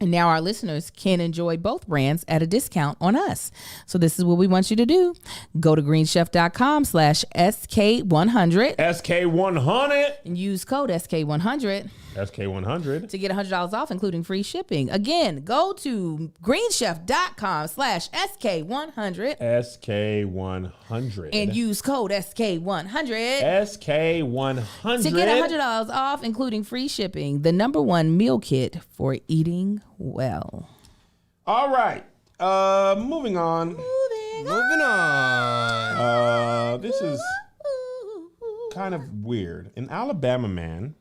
And now our listeners can enjoy both brands at a discount on us. So this is what we want you to do. Go to greenchef.com/SK100 SK100. and use code SK100 SK100. to get $100 off, including free shipping. Again, go to greenchef.com/SK100 SK100. and use code SK100 SK100. to get $100 off, including free shipping. The #1 meal kit for eating well. All right. Moving on. Moving on. This is kind of weird. An Alabama man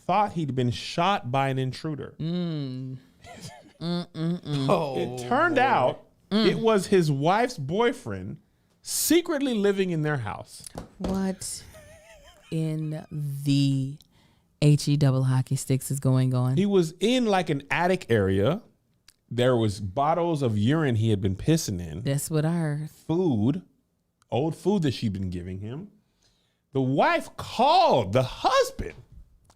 thought he'd been shot by an intruder. Oh, It turned out it was his wife's boyfriend secretly living in their house. What in the HE double hockey sticks is going on? He was in like an attic area. There was bottles of urine he had been pissing in. That's what I heard. Food, old food that she'd been giving him. The wife called the husband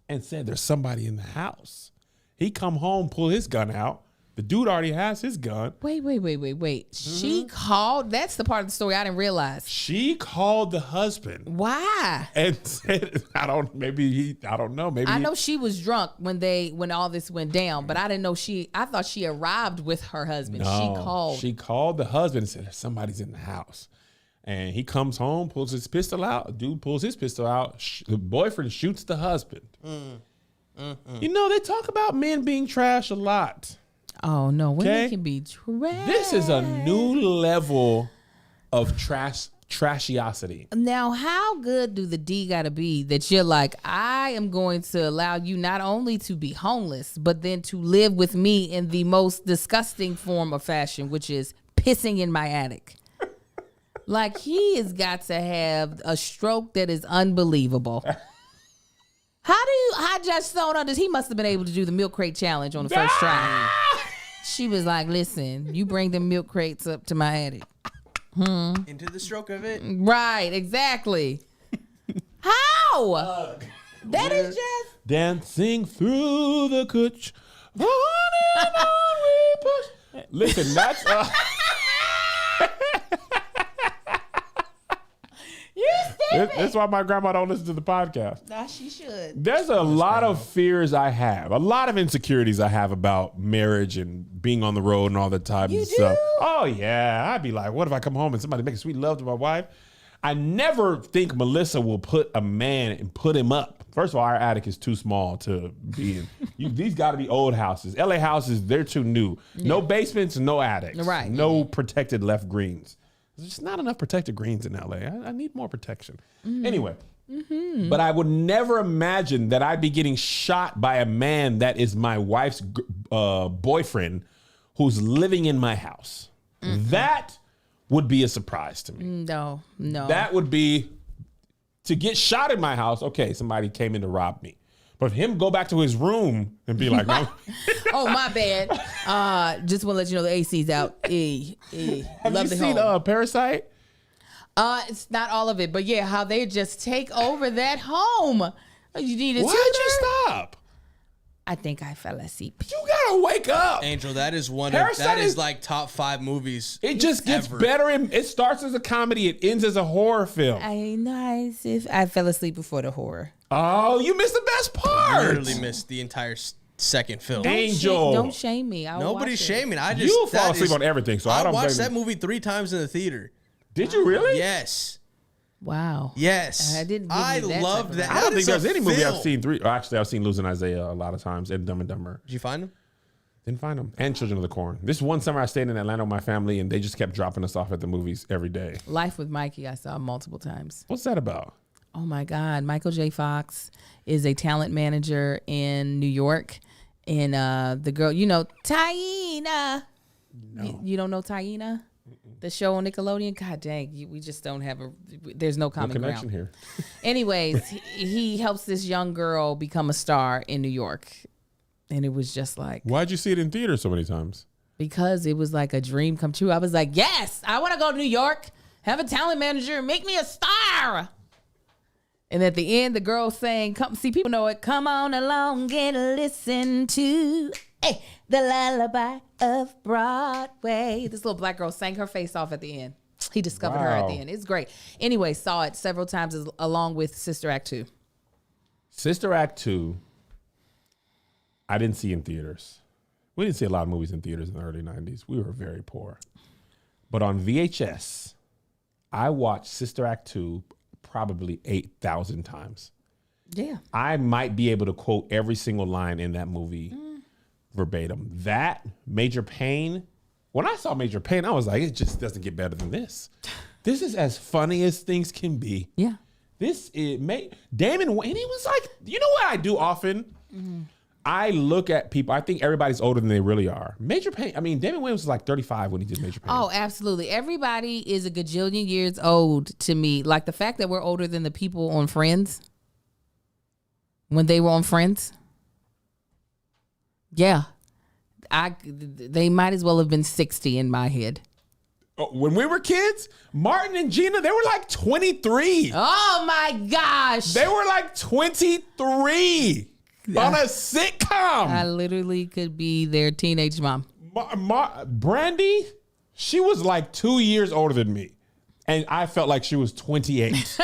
and said there's somebody in the house. He come home, pull his gun out. The dude already has his gun. Wait. She called? That's the part of the story I didn't realize. She called the husband Why? and said, I don't know. Maybe I know she was drunk when all this went down, but I didn't know I thought she arrived with her husband. No, she called the husband and said, somebody's in the house. And he comes home, pulls his pistol out. Dude pulls his pistol out. The boyfriend shoots the husband. You know, they talk about men being trash a lot. Oh, no. Women Okay. can be trash. This is a new level of trashiosity. Now, how good do the D got to be that you're like, I am going to allow you not only to be homeless, but then to live with me in the most disgusting form of fashion, which is pissing in my attic. Like, he has got to have a stroke that is unbelievable. I just don't understand. He must have been able to do the milk crate challenge on the first try. She was like, listen, you bring the milk crates up to my attic. Into the stroke of it. Right, exactly. How? That is just... Dancing through the couch. On and on we push. Listen, that's... You stupid. That's why my grandma don't listen to the podcast. Nah, she should. There's a lot of fears I have, a lot of insecurities I have about marriage and being on the road and all the time and stuff. Oh yeah, I'd be like, what if I come home and somebody makes sweet love to my wife? I never think Melissa will put a man and put him up. First of all, our attic is too small to be in. These got to be old houses. LA houses, they're too new. No basements, no attics. Right. No protected left greens. There's just not enough protected greens in LA. I need more protection. Anyway, but I would never imagine that I'd be getting shot by a man that is my wife's boyfriend who's living in my house. That would be a surprise to me. No. That would be to get shot in my house. Okay, somebody came in to rob me. But him go back to his room and be like, Oh, my bad. Just want to let you know the AC's out. Have you seen Parasite? It's not all of it, but yeah, how they just take over that home. You need a Why'd tutor? you stop? I think I fell asleep. You gotta wake up. Angel, that is Parasite that is is like top 5 movies. It just gets ever. better. It starts as a comedy. It ends as a horror film. I fell asleep before the horror. Oh, you missed the best part. Literally missed the entire second film. Angel. Don't shame me. Nobody's shaming. I just You fall that asleep is- on everything, so I don't watched blame that movie 3 times in the theater. Did you really? Yes. Wow. Yes. I didn't give I you that type loved of that. vibe. I don't That think is there's a any movie I've film. seen 3. Actually, I've seen Losing Isaiah a lot of times and Dumb and Dumber. Did you find him? Didn't find them. And Children of the Corn. This one summer I stayed in Atlanta with my family and they just kept dropping us off at the movies every day. Life with Mikey, I saw multiple times. What's that about? Oh my God. Michael J. Fox is a talent manager in New York. And the girl, Taina. No. You don't know Taina? The show on Nickelodeon? God dang, we just don't have there's no No common connection ground. here. Anyways, he helps this young girl become a star in New York. And it was just like, Why'd you see it in theater so many times? because it was like a dream come true. I was like, yes, I want to go to New York, have a talent manager, and make me a star. And at the end, the girl saying, "Come see, people know it. Come on along and listen to the lullaby of Broadway." This little black girl sang her face off at the end. He discovered her at the Wow. end. It's great. Anyway, saw it several times along with Sister Act 2. Sister Act 2, I didn't see in theaters. We didn't see a lot of movies in theaters in the early 90s. We were very poor. But on VHS, I watched Sister Act 2 probably 8,000 times. Yeah. I might be able to quote every single line in that movie verbatim. That, Major Payne, when I saw Major Payne, I was like, it just doesn't get better than this. This is as funny as things can be. Yeah. Damon Wayne, he was like, you know what I do often? I look at people. I think everybody's older than they really are. Major Payne. I mean, Damon Williams was like 35 when he did Major Payne. Oh, absolutely. Everybody is a gajillion years old to me. Like the fact that we're older than the people on Friends. When they were on Friends. Yeah. They might as well have been 60 in my head. When we were kids, Martin and Gina, they were like 23. Oh my gosh. They were like 23 on a sitcom. I literally could be their teenage mom. Brandy, she was like 2 years older than me. And I felt like she was 28.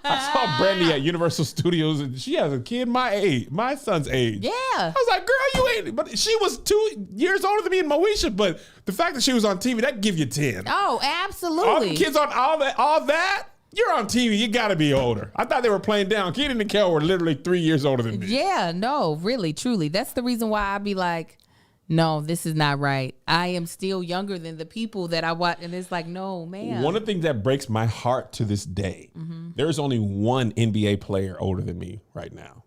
I saw Brandy at Universal Studios and she has a kid my son's age. Yeah. I was like, girl, you ain't. But she was 2 years older than me and Moesha. But the fact that she was on TV, that give you 10. Oh, All absolutely. the kids on all that, you're on TV. You got to be older. I thought they were playing down. Keaton and Kel were literally 3 years older than me. Yeah, no, really, truly. That's the reason why I be like, no, this is not right. I am still younger than the people that I watch. And it's like, no, man. One of the things that breaks my heart to this day, there's only one NBA player older than me right now.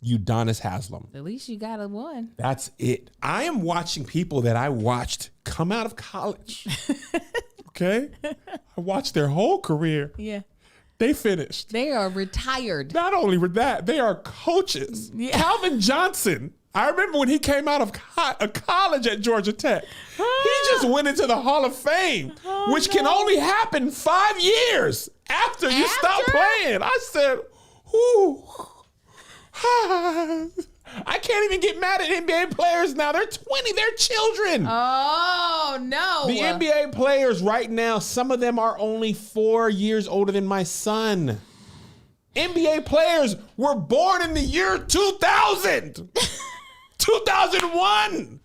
Udonis Haslem. At least you got a one. That's it. I am watching people that I watched come out of college. Okay? I watched their whole career. Yeah. They finished. They are retired. Not only with that, they are coaches. Yeah. Calvin Johnson. I remember when he came out of college at Georgia Tech. He just went into the Hall of Fame, which can only happen 5 years after you stop playing. I said, ooh. I can't even get mad at NBA players now. They're 20. They're children. Oh, no. The NBA players right now, some of them are only 4 years older than my son. NBA players were born in the year 2000. 2001.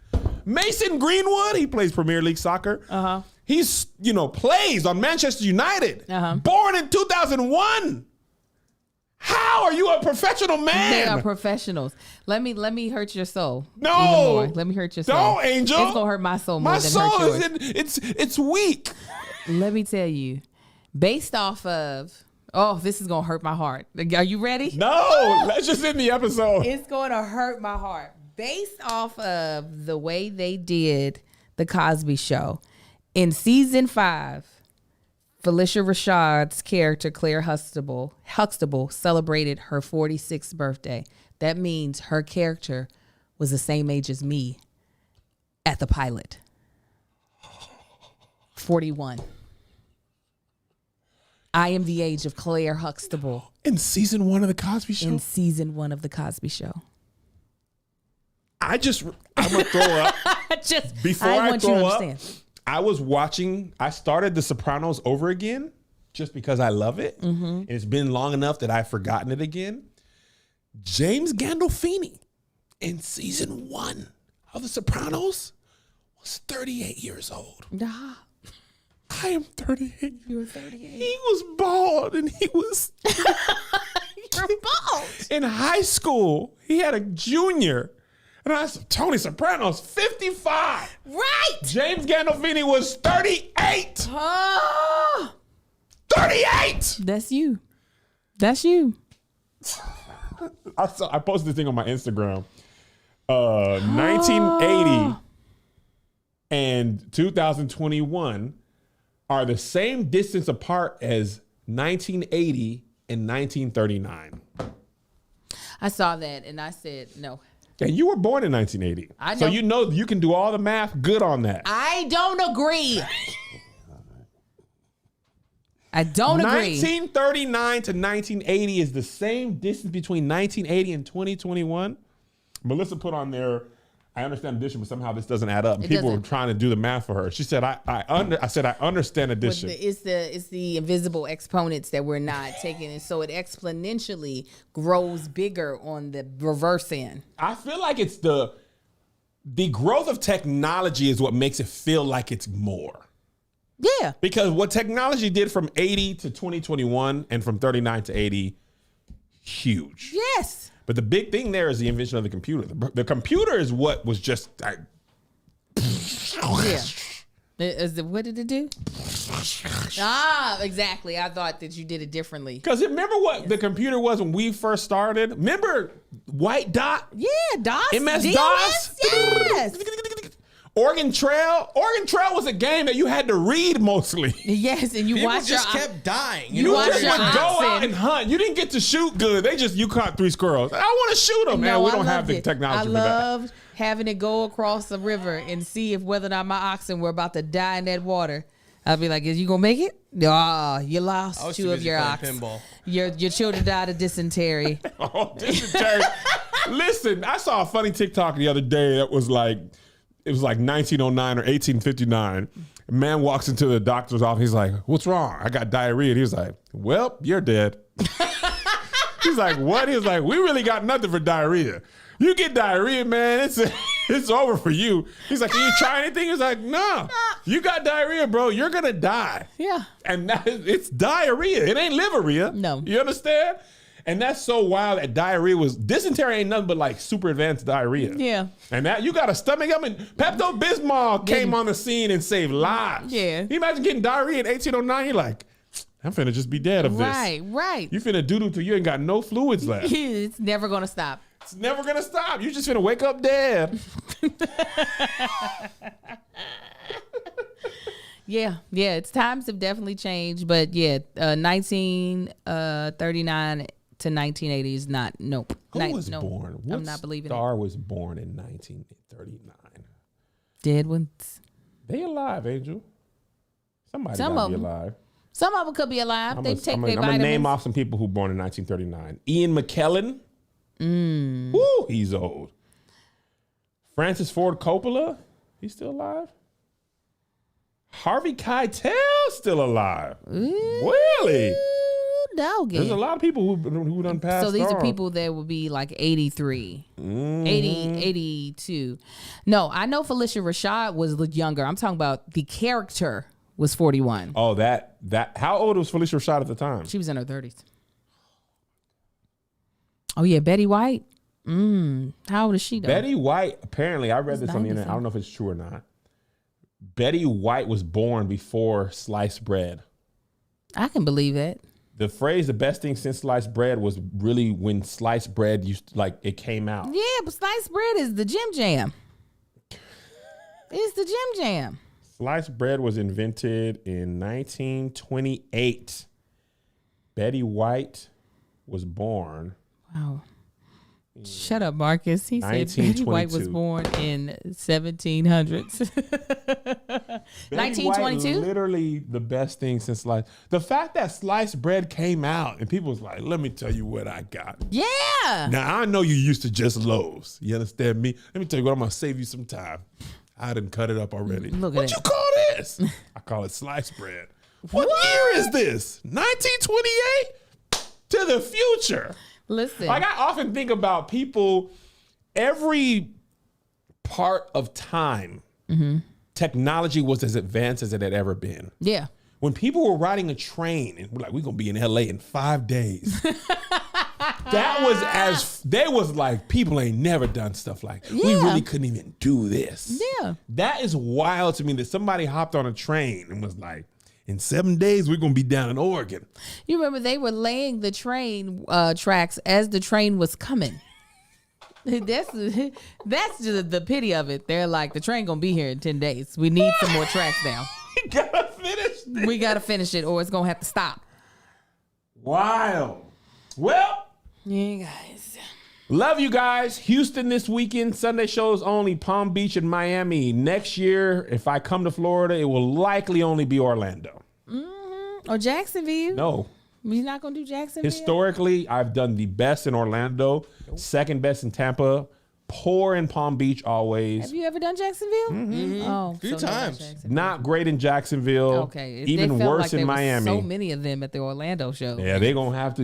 Mason Greenwood, he plays Premier League soccer. Uh-huh. He's, plays on Manchester United. Uh-huh. Born in 2001. How are you a professional man? They are professionals. Let me hurt your soul. No. Even more. Let me hurt your soul. Don't, Angel. It's gonna hurt my soul more My than soul hurt is yours. it's weak. Let me tell you, based off of, this is gonna hurt my heart. Are you ready? No, let's just end the episode. It's gonna hurt my heart. Based off of the way they did the Cosby Show in season 5. Felicia Rashad's character, Claire Huxtable, celebrated her 46th birthday. That means her character was the same age as me at the pilot. 41. I am the age of Claire Huxtable. In season 1 of the Cosby Show? In season 1 of the Cosby Show. I'm going to throw up. Before I throw up, I started The Sopranos over again just because I love it. Mm-hmm. And it's been long enough that I've forgotten it again. James Gandolfini in season 1 of The Sopranos was 38 years old. Nah. I am 38. You were 38. He was bald and he was... You're bald. In high school, he had a junior. And I said, Tony Soprano's 55. Right. James Gandolfini was 38. Oh. 38. That's you. That's you. I posted this thing on my Instagram. 1980 and 2021 are the same distance apart as 1980 and 1939. I saw that and I said no. And you were born in 1980. I know. So you can do all the math good on that. I don't agree. I don't agree. 1939 to 1980 is the same distance between 1980 and 2021. Melissa put on there, I understand addition, but somehow this doesn't add up. And people were trying to do the math for her. She said, I understand addition. It's the invisible exponents that we're not taking. And so it exponentially grows bigger on the reverse end. I feel like it's the growth of technology is what makes it feel like it's more. Yeah. Because what technology did from 80 to 2021 and from 39 to 80, huge. Yes. But the big thing there is the invention of the computer. The computer is what was just like, Yeah. What did it do? Ah, exactly. I thought that you did it differently. Because remember what the computer was when we first started? Remember White Dot? Yeah, DOS. MS-DOS? Yes. Oregon Trail? Oregon Trail was a game that you had to read mostly. Yes, and you People watch just your kept dying. You watch just your would go oxen. out and hunt. You didn't get to shoot good. You caught 3 squirrels. I want to shoot them, man. No, We I don't have loved the it. technology I for that. loved having it go across the river and see if whether or not my oxen were about to die in that water. I'd be like, "Is you gonna make it? Ah, you I lost was 2 too of busy your playing oxen. pinball. Your children died of dysentery." Oh, dysentery. Listen, I saw a funny TikTok the other day that was like, it was like 1909 or 1859. A man walks into the doctor's office. He's like, "What's wrong? I got diarrhea." And he's like, "Well, you're dead." He's like, "What?" He's like, "We really got nothing for diarrhea. You get diarrhea, man, it's over for you." He's like, "Can you try anything?" He's like, "No. You got diarrhea, bro. You're going to die." Yeah. And it's diarrhea. It ain't liveria. No. You understand? And that's so wild that diarrhea dysentery ain't nothing but like super advanced diarrhea. Yeah. And that you got a stomach up and Pepto-Bismol came on the scene and saved lives. Yeah. You imagine getting diarrhea in 1809, you're like, I'm finna just be dead of this. Right. You finna doo-doo till you ain't got no fluids left. It's never gonna stop. It's never gonna stop. You just finna wake up dead. Yeah, it's times have definitely changed, but 1939 to 1980 is not. Nope. Who was born? I'm not believing Star was born in 1939. Dead ones. They alive, Angel. Somebody Some gotta of be them. alive. Some of them could be alive. They take their I'm vitamins. gonna name off some people who born in 1939. Ian McKellen. Woo, he's old. Francis Ford Coppola. He's still alive. Harvey Keitel still alive. Really? Doggy. There's a lot of people who done passed. So these are on. people that would be like 83, 80, 82. No, I know Felicia Rashad was younger. I'm talking about the character was 41. Oh, that. How old was Felicia Rashad at the time? She was in her 30s. Oh, yeah, Betty White. How old is she, though? Betty White, apparently, I read this on the internet. I don't know if it's true or not. Betty White was born before sliced bread. I can believe that. The phrase "the best thing since sliced bread" was really when sliced bread it came out. Yeah, but sliced bread is the Jim Jam. It's the Jim Jam. Sliced bread was invented in 1928. Betty White was born. Wow. Shut up, Marcus. He said Betty White was 1922. born in 1700s. Betty White, 1922? literally the best thing since sliced. The fact that sliced bread came out and people was like, "Let me tell you what I got." Yeah. Now I know you used to just Lowe's. You understand me? Let me tell you what. I'm gonna save you some time. I done cut it up already. Look at what that. you call this? I call it sliced bread. What year is this? 1928 to the future. Listen. Like I often think about people, every part of time, technology was as advanced as it had ever been. Yeah. When people were riding a train and we're like, we're gonna be in LA in 5 days. They was like, people ain't never done stuff like we Yeah. really couldn't even do this. Yeah. That is wild to me that somebody hopped on a train and was like, in 7 days, we're gonna be down in Oregon. You remember they were laying the train tracks as the train was coming. That's the pity of it. They're like, the train gonna be here in 10 days. We need some more tracks now. We gotta finish this. We gotta finish it or it's gonna have to stop. Wild. Well, Yeah, guys. love you guys. Houston this weekend. Sunday shows only. Palm Beach and Miami. Next year, if I come to Florida, it will likely only be Orlando. Or Jacksonville. No. We're not gonna do Jacksonville. Historically, I've done the best in Orlando, second best in Tampa, poor in Palm Beach always. Have you ever done Jacksonville? Oh, Few so no times. Jacksonville. Not great in Jacksonville. Okay. Even They felt worse like in there was Miami. So many of them at the Orlando show. Yeah, y'all gonna have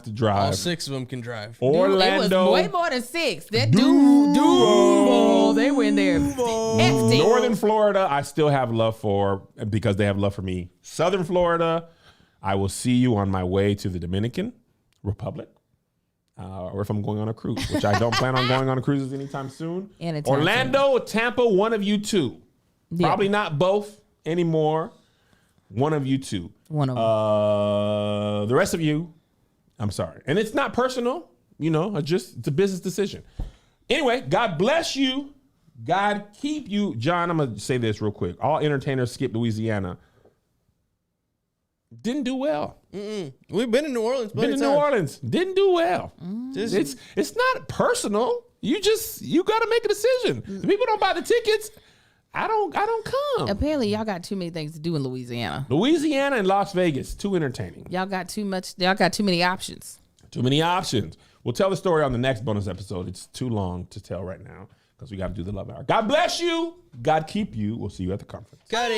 to All drive. 6 of them can drive. Orlando. It was way more than 6. That Duval, they were in there hefty. Northern Florida, I still have love for because they have love for me. Southern Florida, I will see you on my way to the Dominican Republic. Or if I'm going on a cruise, which I don't plan on going on a cruises anytime soon. Anytime Orlando, Tampa, one of you two. Yeah. Probably not both. anymore. One of you two. One of them. The rest of you, I'm sorry. And it's not personal, it's a business decision. Anyway, God bless you. God keep you. John, I'm going to say this real quick. All entertainers skip Louisiana. Didn't do well. We've been in New Orleans. Been in New Orleans. Didn't do well. It's not personal. You got to make a decision. If people don't buy the tickets, I don't come. Apparently, y'all got too many things to do in Louisiana. Louisiana and Las Vegas, too entertaining. Y'all got too much. Y'all got too many options. Too many options. We'll tell the story on the next bonus episode. It's too long to tell right now because we got to do the love hour. God bless you. God keep you. We'll see you at the conference. Got it.